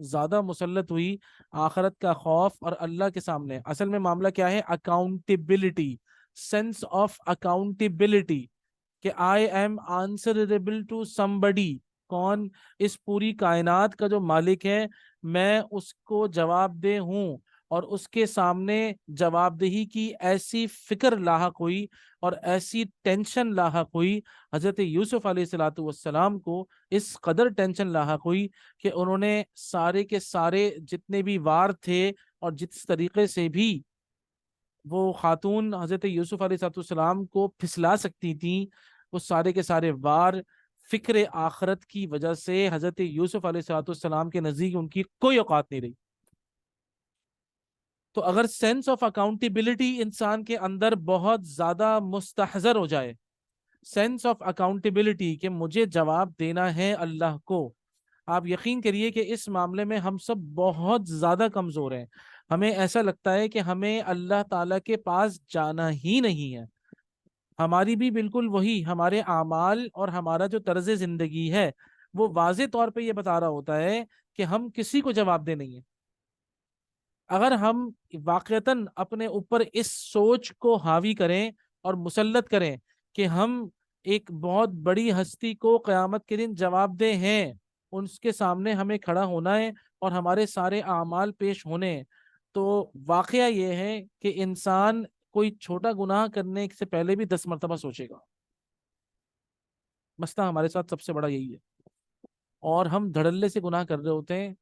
زیادہ مسلط ہوئی، آخرت کا خوف، اور اللہ کے سامنے اصل میں معاملہ کیا ہے، اکاؤنٹیبلٹی، سینس آف اکاؤنٹیبلٹی، کہ آئی ایم آنسرریبل ٹو somebody، کون؟ اس پوری کائنات کا جو مالک ہے، میں اس کو جواب دہ ہوں، اور اس کے سامنے جواب دہی کی ایسی فکر لاحق ہوئی اور ایسی ٹینشن لاحق ہوئی حضرت یوسف علیہ الصلوۃ والسلام کو، اس قدر ٹینشن لاحق ہوئی کہ انہوں نے سارے کے سارے جتنے بھی وار تھے اور جس طریقے سے بھی وہ خاتون حضرت یوسف علیہ السلام کو پھسلا سکتی تھیں، وہ سارے کے سارے وار فکر آخرت کی وجہ سے حضرت یوسف علیہ السلام کے نزدیک ان کی کوئی اوقات نہیں رہی۔ تو اگر سینس آف اکاؤنٹیبلٹی انسان کے اندر بہت زیادہ مستحضر ہو جائے، سینس آف اکاؤنٹیبلٹی کہ مجھے جواب دینا ہے اللہ کو، آپ یقین کریے کہ اس معاملے میں ہم سب بہت زیادہ کمزور ہیں، ہمیں ایسا لگتا ہے کہ ہمیں اللہ تعالیٰ کے پاس جانا ہی نہیں ہے، ہماری بھی بالکل وہی، ہمارے اعمال اور ہمارا جو طرز زندگی ہے وہ واضح طور پہ یہ بتا رہا ہوتا ہے کہ ہم کسی کو جواب دے نہیں ہیں۔ اگر ہم واقعتاً اپنے اوپر اس سوچ کو حاوی کریں اور مسلط کریں کہ ہم ایک بہت بڑی ہستی کو قیامت کے دن جواب دہ ہیں، ان کے سامنے ہمیں کھڑا ہونا ہے اور ہمارے سارے اعمال پیش ہونے ہیں، تو واقعہ یہ ہے کہ انسان کوئی چھوٹا گناہ کرنے سے پہلے بھی 10 مرتبہ سوچے گا، مسئلہ ہمارے ساتھ سب سے بڑا یہی ہے، اور ہم دھڑلے سے گناہ کر رہے ہوتے ہیں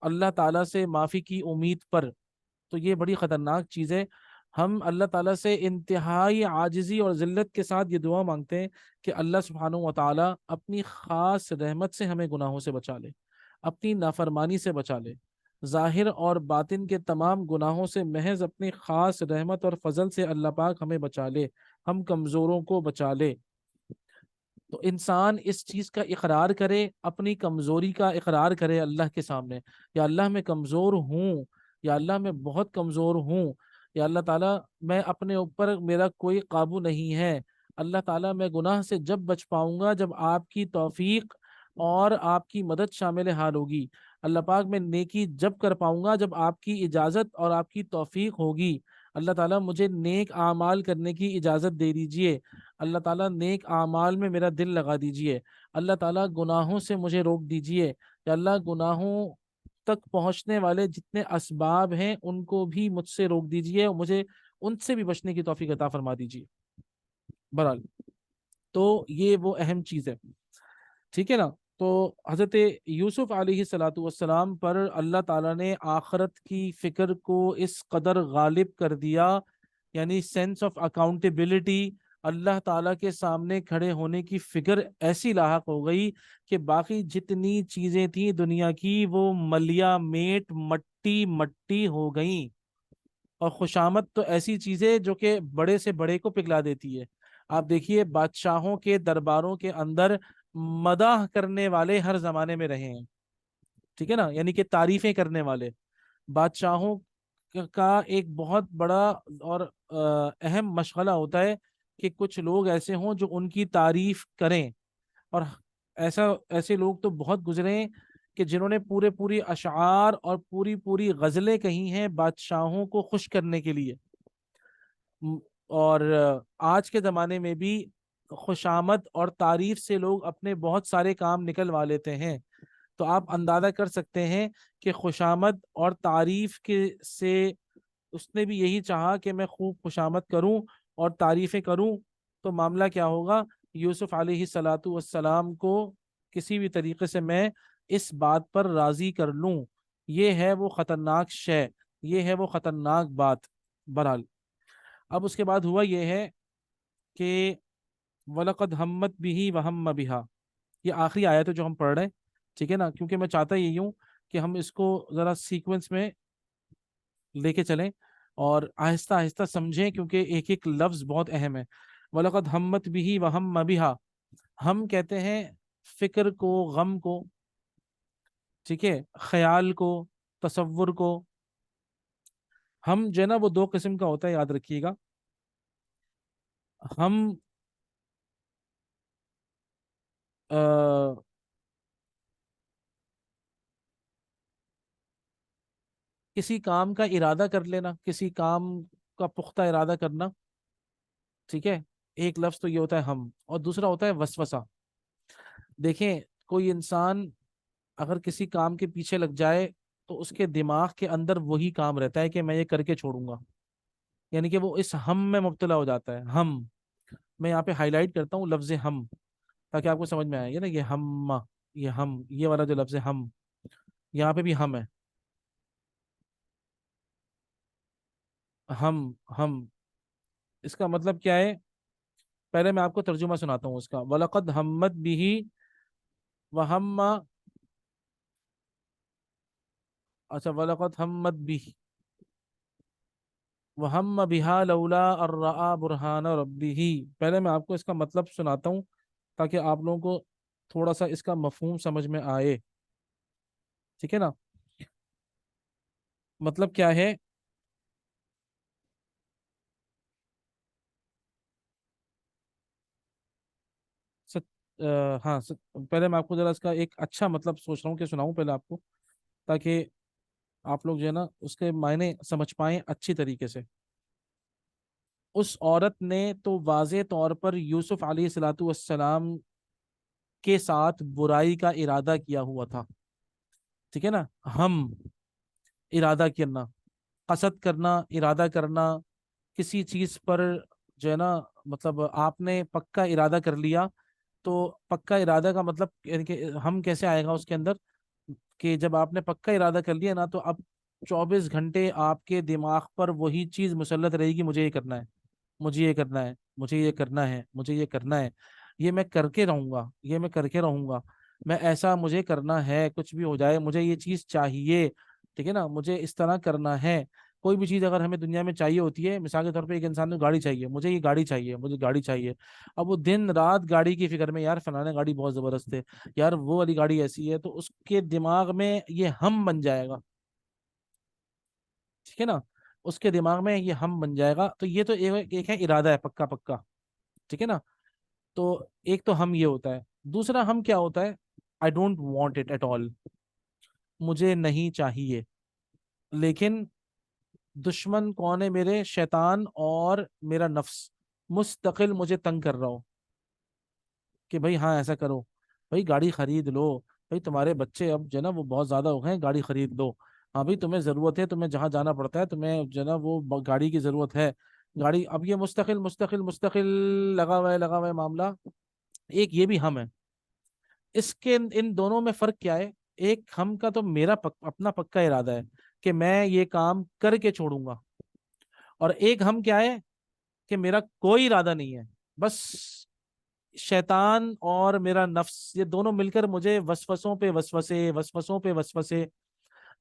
اللہ تعالیٰ سے معافی کی امید پر، تو یہ بڑی خطرناک چیز ہے۔ ہم اللہ تعالیٰ سے انتہائی عاجزی اور ذلت کے ساتھ یہ دعا مانگتے ہیں کہ اللہ سبحانہ و تعالیٰ اپنی خاص رحمت سے ہمیں گناہوں سے بچا لے، اپنی نافرمانی سے بچا لے، ظاہر اور باطن کے تمام گناہوں سے محض اپنی خاص رحمت اور فضل سے اللہ پاک ہمیں بچا لے، ہم کمزوروں کو بچا لے۔ تو انسان اس چیز کا اقرار کرے، اپنی کمزوری کا اقرار کرے اللہ کے سامنے، یا اللہ میں کمزور ہوں، یا اللہ میں بہت کمزور ہوں، یا اللہ تعالیٰ میں اپنے اوپر میرا کوئی قابو نہیں ہے، اللہ تعالیٰ میں گناہ سے جب بچ پاؤں گا جب آپ کی توفیق اور آپ کی مدد شامل حال ہوگی، اللہ پاک میں نیکی جب کر پاؤں گا جب آپ کی اجازت اور آپ کی توفیق ہوگی، اللہ تعالیٰ مجھے نیک اعمال کرنے کی اجازت دے دیجئے، اللہ تعالیٰ نیک اعمال میں میرا دل لگا دیجئے، اللہ تعالیٰ گناہوں سے مجھے روک دیجئے، یا اللہ گناہوں تک پہنچنے والے جتنے اسباب ہیں ان کو بھی مجھ سے روک دیجئے اور مجھے ان سے بھی بچنے کی توفیق عطا فرما دیجئے۔ بہرحال تو یہ وہ اہم چیز ہے، ٹھیک ہے نا؟ تو حضرت یوسف علیہ الصلوۃ والسلام پر اللہ تعالیٰ نے آخرت کی فکر کو اس قدر غالب کر دیا، یعنی سینس آف اکاؤنٹیبلٹی، اللہ تعالیٰ کے سامنے کھڑے ہونے کی فکر ایسی لاحق ہو گئی کہ باقی جتنی چیزیں تھیں دنیا کی وہ ملیا میٹ مٹی مٹی ہو گئیں، اور خوشامد تو ایسی چیزیں جو کہ بڑے سے بڑے کو پگھلا دیتی ہے۔ آپ دیکھیے بادشاہوں کے درباروں کے اندر مداح کرنے والے ہر زمانے میں رہے ہیں، ٹھیک ہے نا، یعنی کہ تعریفیں کرنے والے بادشاہوں کا ایک بہت بڑا اور اہم مشغلہ ہوتا ہے کہ کچھ لوگ ایسے ہوں جو ان کی تعریف کریں، اور ایسے لوگ تو بہت گزرے ہیں کہ جنہوں نے پورے پوری اشعار اور پوری پوری غزلیں کہی ہیں بادشاہوں کو خوش کرنے کے لیے۔ م- اور آج کے زمانے میں بھی خوشامد اور تعریف سے لوگ اپنے بہت سارے کام نکلوا لیتے ہیں۔ تو آپ اندازہ کر سکتے ہیں کہ خوشامد اور تعریف کے سے اس نے بھی یہی چاہا کہ میں خوب خوشامد کروں اور تعریفیں کروں، تو معاملہ کیا ہوگا؟ یوسف علیہ الصلاۃ والسلام کو کسی بھی طریقے سے میں اس بات پر راضی کر لوں، یہ ہے وہ خطرناک شے، یہ ہے وہ خطرناک بات۔ بہرحال اب اس کے بعد ہوا یہ ہے کہ وَلَقَدْ ہمت بِهِ وَهَمَّ بِهَا، یہ آخری آیت ہے جو ہم پڑھ رہے ہیں، ٹھیک ہے نا، کیونکہ میں چاہتا یہی ہوں کہ ہم اس کو ذرا سیکوینس میں لے کے چلیں اور آہستہ آہستہ سمجھیں، کیونکہ ایک ایک لفظ بہت اہم ہے۔ وَلَقَدْ ہمت بِهِ وَهَمَّ بِهَا، ہم کہتے ہیں فکر کو، غم کو، ٹھیک ہے، خیال کو، تصور کو۔ ہم جو ہے نا وہ دو قسم کا ہوتا ہے، یاد رکھیے گا۔ ہم آ، کسی کام کا ارادہ کر لینا، کسی کام کا پختہ ارادہ کرنا، ٹھیک ہے، ایک لفظ تو یہ ہوتا ہے ہم، اور دوسرا ہوتا ہے وسوسہ۔ دیکھیں، کوئی انسان اگر کسی کام کے پیچھے لگ جائے تو اس کے دماغ کے اندر وہی کام رہتا ہے کہ میں یہ کر کے چھوڑوں گا، یعنی کہ وہ اس ہم میں مبتلا ہو جاتا ہے۔ ہم، میں یہاں پہ ہائی لائٹ کرتا ہوں لفظ ہم، تاکہ آپ کو سمجھ میں آئے یہ نا، یہ ہم، یہ والا جو لفظ ہے ہم، یہاں پہ بھی ہم ہے۔ ہم، ہم، اس کا مطلب کیا ہے؟ پہلے میں آپ کو ترجمہ سناتا ہوں اس کا۔ وَلَقَدْ ہمت بھی وہم، اچھا، وَلَقَدْ ہمت بھی وہم بہا لولا ان رأى برہان ربہ، پہلے میں آپ کو اس کا مطلب سناتا ہوں تاکہ آپ لوگوں کو تھوڑا سا اس کا مفہوم سمجھ میں آئے، ٹھیک ہے نا۔ مطلب کیا ہے؟ ست... ہاں، پہلے میں آپ کو ذرا اس کا ایک اچھا مطلب سوچ رہا ہوں کہ سناؤں پہلے آپ کو، تاکہ آپ لوگ جو ہے نا اس کے معنی سمجھ پائیں اچھی طریقے سے۔ اس عورت نے تو واضح طور پر یوسف علیہ الصلاۃ والسلام کے ساتھ برائی کا ارادہ کیا ہوا تھا، ٹھیک ہے نا۔ ہم، ارادہ کرنا، قصد کرنا، ارادہ کرنا کسی چیز پر، جو ہے نا، مطلب آپ نے پکا ارادہ کر لیا، تو پکا ارادہ کا مطلب یعنی کہ ہم کیسے آئے گا اس کے اندر، کہ جب آپ نے پکا ارادہ کر لیا نا، تو اب 24 گھنٹے آپ کے دماغ پر وہی چیز مسلط رہے گی، مجھے یہ کرنا ہے، مجھے یہ کرنا ہے، مجھے یہ کرنا ہے، مجھے یہ کرنا ہے، یہ میں کر کے رہوں گا، یہ میں کر کے رہوں گا، میں ایسا مجھے کرنا ہے، کچھ بھی ہو جائے مجھے یہ چیز چاہیے، ٹھیک ہے نا، مجھے اس طرح کرنا ہے۔ کوئی بھی چیز اگر ہمیں دنیا میں چاہیے ہوتی ہے، مثال کے طور پہ ایک انسان کو گاڑی چاہیے، مجھے یہ گاڑی چاہیے، مجھے گاڑی چاہیے، اب وہ دن رات گاڑی کی فکر میں، یار فلانا گاڑی بہت زبردست ہے، یار وہ والی گاڑی ایسی ہے، تو اس کے دماغ میں یہ ہم بن جائے گا، ٹھیک ہے نا، اس کے دماغ میں یہ ہم بن جائے گا۔ تو یہ تو ایک ہے ارادہ ہے پکا پکا، ٹھیک ہے نا۔ تو ایک تو ہم یہ ہوتا ہے، دوسرا ہم کیا ہوتا ہے؟ I don't want it at all, مجھے نہیں چاہیے، لیکن دشمن کون ہے میرے؟ شیطان اور میرا نفس مستقل مجھے تنگ کر رہا ہو کہ بھائی ہاں ایسا کرو، بھائی گاڑی خرید لو، بھائی تمہارے بچے اب جو ہے نا وہ بہت زیادہ ہو گئے ہیں، گاڑی خرید لو، ہاں بھائی تمہیں ضرورت ہے، تمہیں جہاں جانا پڑتا ہے تمہیں جو ہے نا وہ گاڑی کی ضرورت ہے، گاڑی، اب یہ مستقل مستقل مستقل لگا ہوا ہے، لگا ہوا ہے معاملہ۔ ایک یہ بھی ہم ہے، اس کے ان دونوں میں فرق کیا ہے؟ ایک ہم کا تو میرا اپنا پکا ارادہ ہے کہ میں یہ کام کر کے چھوڑوں گا، اور ایک ہم کیا ہے کہ میرا کوئی ارادہ نہیں ہے، بس شیطان اور میرا نفس یہ دونوں مل کر مجھے وسوسوں پہ وسوسے، وسوسوں پہ وسوسے۔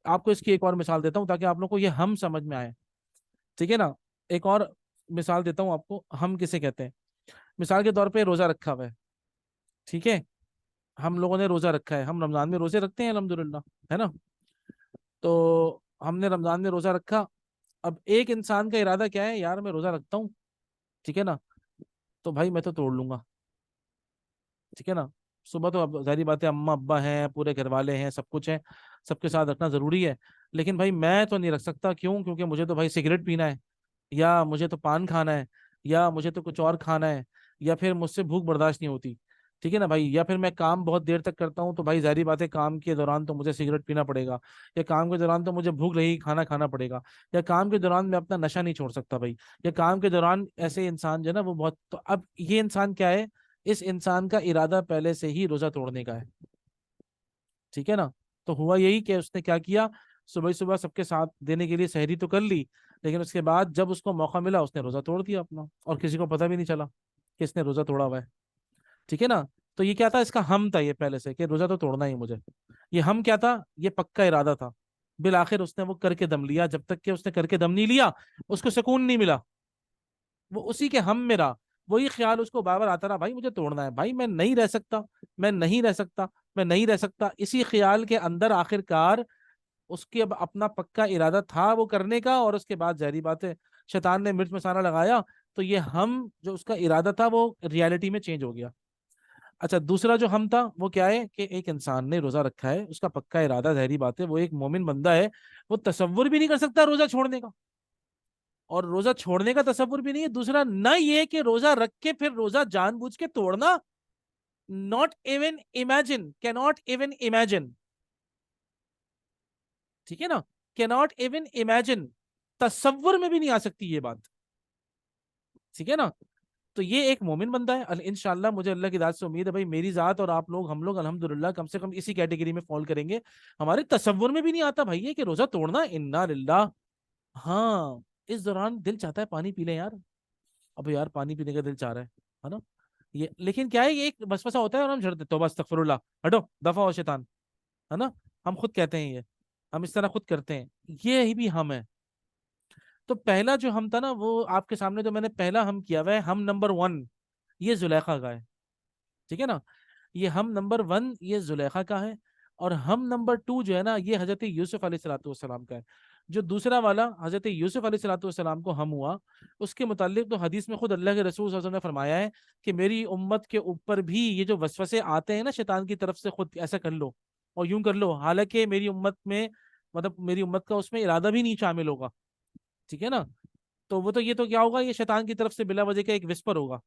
آپ کو اس کی ایک اور مثال دیتا ہوں تاکہ آپ لوگوں کو یہ ہم سمجھ میں آئے، ٹھیک ہے نا۔ ایک اور مثال دیتا ہوں آپ کو، ہم کسے کہتے ہیں؟ مثال کے طور پہ روزہ رکھا ہوا ہے، ٹھیک ہے، ہم لوگوں نے روزہ رکھا ہے، ہم رمضان میں روزے رکھتے ہیں الحمدللہ، ہے نا؟ تو ہم نے رمضان میں روزہ رکھا. اب ایک انسان کا ارادہ کیا ہے، یار میں روزہ رکھتا ہوں، ٹھیک ہے نا، تو بھائی میں تو توڑ لوں گا، ٹھیک ہے نا. صبح تو اب ظاہری بات ہے، اماں ابا ہیں، پورے گھر والے ہیں، سب کچھ ہے، سب کے ساتھ رکھنا ضروری ہے. لیکن بھائی میں تو نہیں رکھ سکتا. کیوں؟ کیونکہ مجھے تو بھائی سگریٹ پینا ہے، یا مجھے تو پان کھانا ہے، یا مجھے تو کچھ اور کھانا ہے، یا پھر مجھ سے بھوک برداشت نہیں ہوتی، ٹھیک ہے نا بھائی. یا پھر میں کام بہت دیر تک کرتا ہوں، تو بھائی ظاہری بات ہے کام کے دوران تو مجھے سگریٹ پینا پڑے گا، یا کام کے دوران تو مجھے بھوک لگی کھانا کھانا پڑے گا، یا کام کے دوران میں اپنا نشہ نہیں چھوڑ سکتا بھائی، یا کام کے دوران ایسے انسان جو ہے نا وہ بہت. تو اب یہ انسان کیا ہے، اس انسان کا ارادہ پہلے سے ہی روزہ توڑنے کا ہے، ٹھیک ہے نا. تو ہوا یہی کہ اس نے کیا کیا، صبح صبح سب کے ساتھ دینے کے لیے سحری تو کر لی، لیکن اس کے بعد جب اس کو موقع ملا اس نے روزہ توڑ دیا اپنا، اور کسی کو پتہ بھی نہیں چلا کہ اس نے روزہ توڑا ہوا ہے، ٹھیک ہے نا. تو یہ کیا تھا، اس کا ہم تھا یہ پہلے سے کہ روزہ تو توڑنا ہی مجھے. یہ ہم کیا تھا، یہ پکا ارادہ تھا. بالآخر اس نے وہ کر کے دم لیا. جب تک کہ اس نے کر کے دم نہیں لیا اس کو سکون نہیں ملا، وہ اسی کے ہم میں رہا. وہی خیال اس کو بار بار آتا رہا، بھائی مجھے توڑنا ہے، بھائی میں نہیں رہ سکتا، میں نہیں رہ سکتا، میں نہیں رہ سکتا. اسی خیال کے اندر آخر کار اس کے اب اپنا پکا ارادہ تھا وہ کرنے کا، اور اس کے بعد ظاہری بات ہے شیطان نے مرچ مسالہ لگایا، تو یہ ہم جو اس کا ارادہ تھا وہ ریالٹی میں چینج ہو گیا. اچھا، دوسرا جو ہم تھا وہ کیا ہے کہ ایک انسان نے روزہ رکھا ہے، اس کا پکا ارادہ، ظاہری بات ہے وہ ایک مومن بندہ ہے، وہ تصور بھی نہیں کر سکتا روزہ چھوڑنے کا، اور روزہ چھوڑنے کا تصور بھی نہیں ہے. دوسرا نہ یہ کہ روزہ رکھ کے پھر روزہ جان بوجھ کے توڑنا، ناٹ ایون امیجن، کی ناٹ ایون امیجن، ٹھیک ہے نا، کی ناٹ ایون امیجن، تصور میں بھی نہیں آ سکتی یہ بات، ٹھیک ہے نا. تو یہ ایک مومن بندہ ہے انشاءاللہ. مجھے اللہ کی ذات سے امید ہے بھائی میری ذات اور آپ لوگ، ہم لوگ الحمدللہ کم سے کم اسی کیٹیگری میں فال کریں گے. ہمارے تصور میں بھی نہیں آتا بھائی یہ کہ روزہ توڑنا، انا للہ. ہاں، اس دوران دل چاہتا ہے پانی پی لیں یار، اب یار پانی پینے کا دل چاہ رہا ہے نا. یہ لیکن کیا ہے، یہ ایک وسوسہ ہوتا ہے اور ہم جھڑ دیتے، توبہ استغفر اللہ، ہٹو دفع ہو شیطان، ہے نا. ہم خود کہتے ہیں یہ، ہم اس طرح خود کرتے ہیں، یہ بھی ہم ہے. تو پہلا جو ہم تھا نا، وہ آپ کے سامنے جو میں نے پہلا ہم کیا ہوا ہے، ہم نمبر 1 یہ زلیخا کا ہے، ٹھیک ہے نا. یہ ہم نمبر 1 یہ زلیخا کا ہے، اور ہم نمبر 2 جو ہے نا یہ حضرت یوسف علیہ الصلوۃ والسلام کا ہے. جو دوسرا والا حضرت یوسف علیہ الصلوۃ والسلام کو ہم ہوا، اس کے متعلق تو حدیث میں خود اللہ کے رسول صلی اللہ علیہ وسلم نے فرمایا ہے کہ میری امت کے اوپر بھی یہ جو وسوسے آتے ہیں نا شیطان کی طرف سے، خود ایسا کر لو اور یوں کر لو، حالانکہ میری امت میں، مطلب میری امت کا اس میں ارادہ بھی نہیں شامل ہوگا، ٹھیک ہے نا. تو وہ تو یہ تو کیا ہوگا، یہ شیطان کی طرف سے بلا وجہ کا ایک وسپر ہوگا.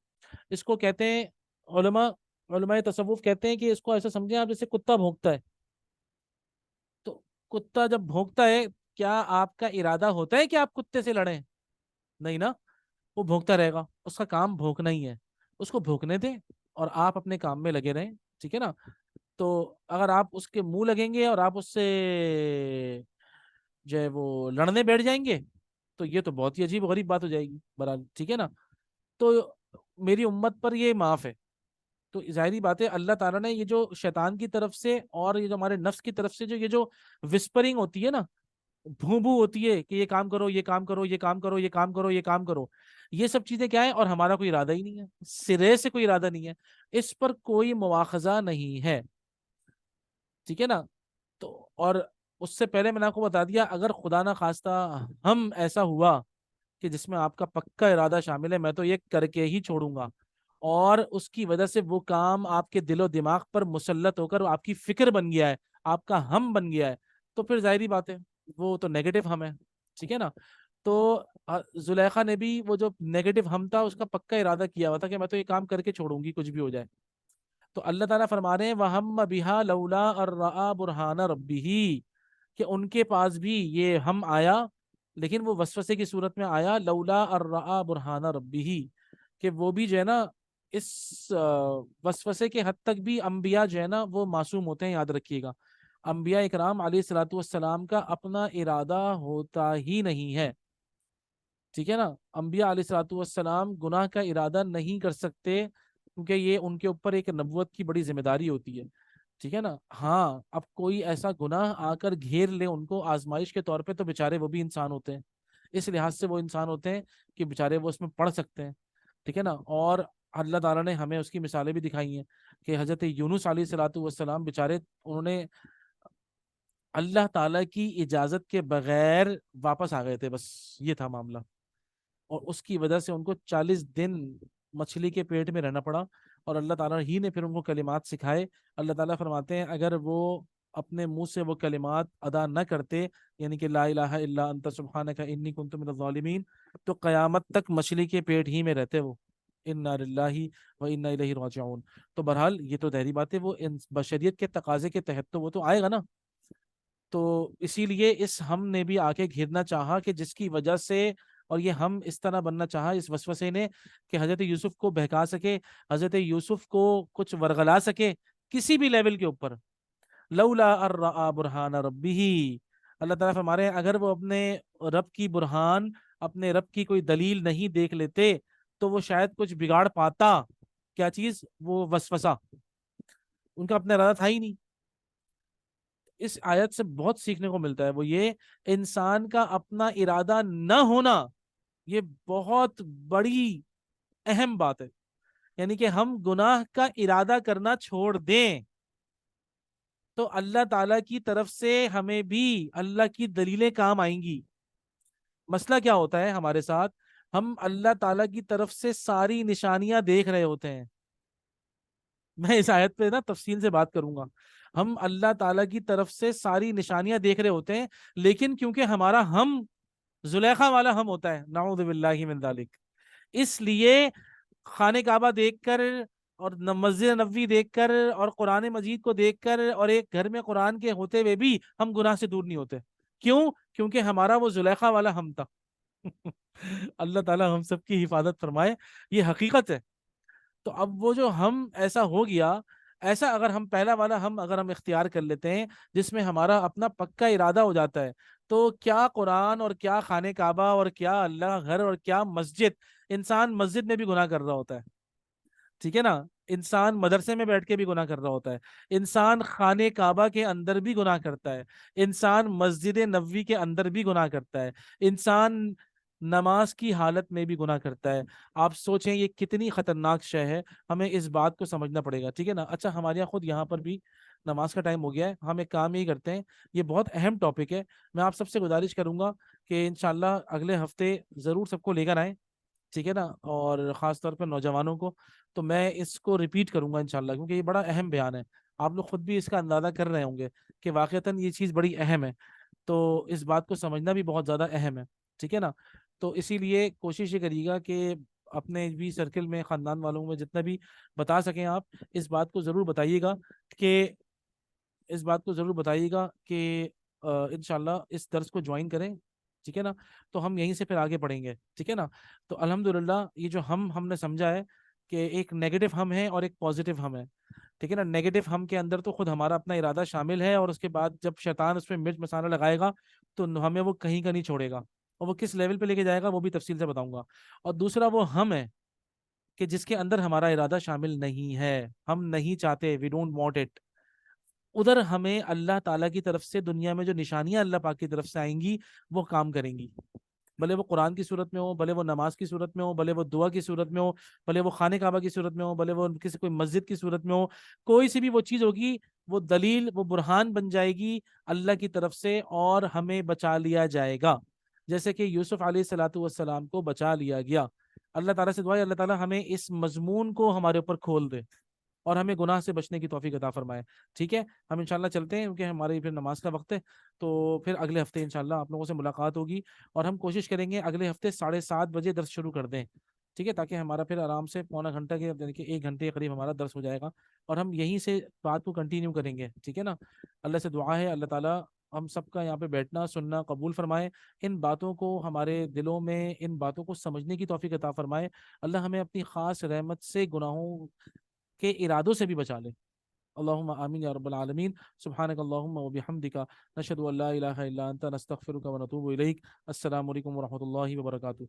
اس کو کہتے ہیں علماء علماء تصوف کہتے ہیں کہ اس کو ایسا سمجھیں آپ جیسے کتا بھونکتا ہے. تو کتا جب بھونکتا ہے، کیا آپ کا ارادہ ہوتا ہے کہ آپ کتے سے لڑیں؟ نہیں نا. وہ بھونکتا رہے گا، اس کا کام بھونکنا ہی ہے، اس کو بھونکنے دیں اور آپ اپنے کام میں لگے رہیں، ٹھیک ہے نا. تو اگر آپ اس کے منہ لگیں گے اور آپ اس سے جو ہے وہ لڑنے بیٹھ جائیں گے، تو یہ تو بہت ہی عجیب غریب بات ہو جائے گی برحال، ٹھیک ہے نا. تو میری امت پر یہ معاف ہے. تو ظاہری بات ہے اللہ تعالیٰ نے یہ جو شیطان کی طرف سے اور یہ جو ہمارے نفس کی طرف سے جو یہ جو وسپرنگ ہوتی ہے نا، بھو بھو ہوتی ہے کہ یہ کام کرو، یہ کام کرو، یہ کام کرو، یہ کام کرو، یہ کام کرو، یہ سب چیزیں کیا ہے، اور ہمارا کوئی ارادہ ہی نہیں ہے، سرے سے کوئی ارادہ نہیں ہے، اس پر کوئی مواخذہ نہیں ہے، ٹھیک ہے نا. تو اور اس سے پہلے میں نے آپ کو بتا دیا، اگر خدا نہ خواستہ ہم ایسا ہوا کہ جس میں آپ کا پکا ارادہ شامل ہے، میں تو یہ کر کے ہی چھوڑوں گا، اور اس کی وجہ سے وہ کام آپ کے دل و دماغ پر مسلط ہو کر آپ کی فکر بن گیا ہے، آپ کا ہم بن گیا ہے، تو پھر ظاہری بات ہے وہ تو نیگیٹو ہم ہے، ٹھیک ہے نا. تو زلیخا نے بھی وہ جو نیگیٹو ہم تھا اس کا پکا ارادہ کیا ہوا تھا کہ میں تو یہ کام کر کے چھوڑوں گی کچھ بھی ہو جائے. تو اللہ تعالیٰ فرما رہے ہیں وَهَمَّ بِهَا لَوْلَا أَن رَأَىٰ بُرْهَانَ رَبِّهِ، کہ ان کے پاس بھی یہ ہم آیا، لیکن وہ وسوسے کی صورت میں آیا، لولا أن رأى برهان ربه، کہ وہ بھی جو ہے نا اس وسوسے کے حد تک بھی انبیاء جو ہے نا وہ معصوم ہوتے ہیں، یاد رکھیے گا. انبیاء اکرام علیہ الصلوۃ والسلام کا اپنا ارادہ ہوتا ہی نہیں ہے، ٹھیک ہے نا. انبیاء علیہ الصلوۃ والسلام گناہ کا ارادہ نہیں کر سکتے، کیونکہ یہ ان کے اوپر ایک نبوت کی بڑی ذمہ داری ہوتی ہے، ٹھیک ہے نا. ہاں اب کوئی ایسا گناہ آ کر گھیر لے ان کو آزمائش کے طور پہ، تو بےچارے وہ بھی انسان ہوتے ہیں، اس لحاظ سے وہ انسان ہوتے ہیں کہ بےچارے وہ اس میں پڑھ سکتے ہیں، ٹھیک ہے نا. اور اللہ تعالیٰ نے ہمیں اس کی مثالیں بھی دکھائی ہیں کہ حضرت یونس علیہ الصلوۃ والسلام بیچارے، انہوں نے اللہ تعالیٰ کی اجازت کے بغیر واپس آ گئے تھے، بس یہ تھا معاملہ، اور اس کی وجہ سے ان کو 40 دن مچھلی کے پیٹ میں رہنا پڑا، اور اللہ تعالیٰ ہی نے پھر ان کو کلمات سکھائے۔ اللہ تعالیٰ فرماتے ہیں اگر وہ اپنے منہ سے وہ کلمات ادا نہ کرتے، یعنی کہ لا الہ الا انت سبحانک انی کنت من الظالمین، تو قیامت تک مچھلی کے پیٹ ہی میں رہتے وہ، انا للہ و انا الیہ راجعون۔ تو بہرحال یہ تو ظاہری بات ہے، وہ بشریت کے تقاضے کے تحت تو وہ تو آئے گا نا۔ تو اسی لیے اس ہم نے بھی آ کے گھرنا چاہا کہ جس کی وجہ سے، اور یہ ہم اس طرح بننا چاہا اس وسوسے نے کہ حضرت یوسف کو بہکا سکے، حضرت یوسف کو کچھ ورغلا سکے کسی بھی لیول کے اوپر۔ لولا ارآ برہان ربہ، اللہ تعالیٰ فرما رہے ہیں اگر وہ اپنے رب کی برہان، اپنے رب کی کوئی دلیل نہیں دیکھ لیتے تو وہ شاید کچھ بگاڑ پاتا۔ کیا چیز؟ وہ وسوسہ، ان کا اپنا ارادہ تھا ہی نہیں۔ اس آیت سے بہت سیکھنے کو ملتا ہے، وہ یہ انسان کا اپنا ارادہ نہ ہونا، یہ بہت بڑی اہم بات ہے۔ یعنی کہ ہم گناہ کا ارادہ کرنا چھوڑ دیں تو اللہ تعالیٰ کی طرف سے ہمیں بھی اللہ کی دلیلیں کام آئیں گی۔ مسئلہ کیا ہوتا ہے ہمارے ساتھ؟ ہم اللہ تعالیٰ کی طرف سے ساری نشانیاں دیکھ رہے ہوتے ہیں، میں اس آیت پہ نا تفصیل سے بات کروں گا۔ ہم اللہ تعالیٰ کی طرف سے ساری نشانیاں دیکھ رہے ہوتے ہیں، لیکن کیونکہ ہمارا ہم زلیخا والا ہم ہوتا ہے، نعوذ باللہ من ذالک، اس لیے خانہ کعبہ دیکھ کر اور مسجد نبوی دیکھ کر اور قرآن مجید کو دیکھ کر اور ایک گھر میں قرآن کے ہوتے ہوئے بھی ہم گناہ سے دور نہیں ہوتے۔ کیوں؟ کیونکہ ہمارا وہ زلیخا والا ہم تھا۔ اللہ تعالیٰ ہم سب کی حفاظت فرمائے، یہ حقیقت ہے۔ تو اب وہ جو ہم ایسا ہو گیا، ایسا اگر ہم پہلا والا ہم اگر ہم اختیار کر لیتے ہیں جس میں ہمارا اپنا پکا ارادہ ہو جاتا ہے، تو کیا قرآن اور کیا خانہ کعبہ اور کیا اللہ گھر اور کیا مسجد، انسان مسجد میں بھی گناہ کر رہا ہوتا ہے، ٹھیک ہے نا؟ انسان مدرسے میں بیٹھ کے بھی گناہ کر رہا ہوتا ہے، انسان خانہ کعبہ کے اندر بھی گناہ کرتا ہے، انسان مسجد نبوی کے اندر بھی گناہ کرتا ہے، انسان نماز کی حالت میں بھی گناہ کرتا ہے۔ آپ سوچیں یہ کتنی خطرناک شے ہے، ہمیں اس بات کو سمجھنا پڑے گا، ٹھیک ہے نا؟ اچھا ہمارے یہاں خود یہاں پر بھی نماز کا ٹائم ہو گیا ہے، ہم ایک کام یہی کرتے ہیں، یہ بہت اہم ٹاپک ہے، میں آپ سب سے گزارش کروں گا کہ انشاءاللہ اگلے ہفتے ضرور سب کو لے کر آئیں، ٹھیک ہے نا؟ اور خاص طور پہ نوجوانوں کو، تو میں اس کو ریپیٹ کروں گا انشاءاللہ، کیونکہ یہ بڑا اہم بیان ہے، آپ لوگ خود بھی اس کا اندازہ کر رہے ہوں گے کہ واقعتاً یہ چیز بڑی اہم ہے، تو اس بات کو سمجھنا بھی بہت زیادہ اہم ہے، ٹھیک ہے نا؟ تو اسی لیے کوشش یہ کریے گا کہ اپنے بھی سرکل میں، خاندان والوں میں جتنا بھی بتا سکیں آپ، اس بات کو ضرور بتائیے گا کہ اس بات کو ضرور بتائیے گا کہ انشاءاللہ اس درس کو جوائن کریں، ٹھیک ہے نا؟ تو ہم یہیں سے پھر آگے پڑھیں گے، ٹھیک ہے نا؟ تو الحمدللہ یہ جو ہم نے سمجھا ہے کہ ایک نیگیٹو ہم ہے اور ایک پازیٹیو ہم ہے، ٹھیک ہے نا؟ نیگیٹو ہم کے اندر تو خود ہمارا اپنا ارادہ شامل ہے، اور اس کے بعد جب شیطان اس پہ مرچ مسالہ لگائے گا تو ہمیں وہ کہیں کا نہیں چھوڑے گا، اور وہ کس لیول پہ لے کے جائے گا وہ بھی تفصیل سے بتاؤں گا۔ اور دوسرا وہ ہم ہے کہ جس کے اندر ہمارا ارادہ شامل نہیں ہے، ہم نہیں چاہتے، وی ڈونٹ وانٹ اٹ، ادھر ہمیں اللہ تعالیٰ کی طرف سے دنیا میں جو نشانیاں اللہ پاک کی طرف سے آئیں گی وہ کام کریں گی، بھلے وہ قرآن کی صورت میں ہو، بھلے وہ نماز کی صورت میں ہو، بھلے وہ دعا کی صورت میں ہو، بھلے وہ خانہ کعبہ کی صورت میں ہو، بھلے وہ کسی کوئی مسجد کی صورت میں ہو، کوئی سی بھی وہ چیز ہوگی، وہ دلیل، وہ برہان بن جائے گی اللہ کی طرف سے، اور ہمیں بچا لیا جائے گا، جیسے کہ یوسف علیہ الصلوۃ والسلام کو بچا لیا گیا۔ اللہ تعالیٰ سے دعا ہے اللہ تعالیٰ ہمیں اس مضمون کو ہمارے اوپر کھول دے اور ہمیں گناہ سے بچنے کی توفیق عطا فرمائے، ٹھیک ہے؟ ہم انشاءاللہ چلتے ہیں کیونکہ ہماری پھر نماز کا وقت ہے، تو پھر اگلے ہفتے انشاءاللہ آپ لوگوں سے ملاقات ہوگی، اور ہم کوشش کریں گے اگلے ہفتے 7:30 بجے درس شروع کر دیں، ٹھیک ہے؟ تاکہ ہمارا پھر آرام سے پونا گھنٹہ کے یعنی کہ 1 گھنٹے کے قریب ہمارا درس ہو جائے گا، اور ہم یہیں سے بات کو کنٹینیو کریں گے، ٹھیک ہے نا؟ اللہ سے دعا ہے اللہ تعالیٰ ہم سب کا یہاں پہ بیٹھنا سننا قبول فرمائے، ان باتوں کو ہمارے دلوں میں، ان باتوں کو سمجھنے کی توفیق عطا فرمائے، اللہ ہمیں اپنی خاص رحمت سے گناہوں کے ارادوں سے بھی بچا لے، اللہم آمین یا رب العالمین۔ سبحانک اللہم و بحمدک، نشہد ان لا الہ الا انت، نستغفرک و نتوب الیک۔ السلام علیکم ورحمۃ اللہ وبرکاتہ۔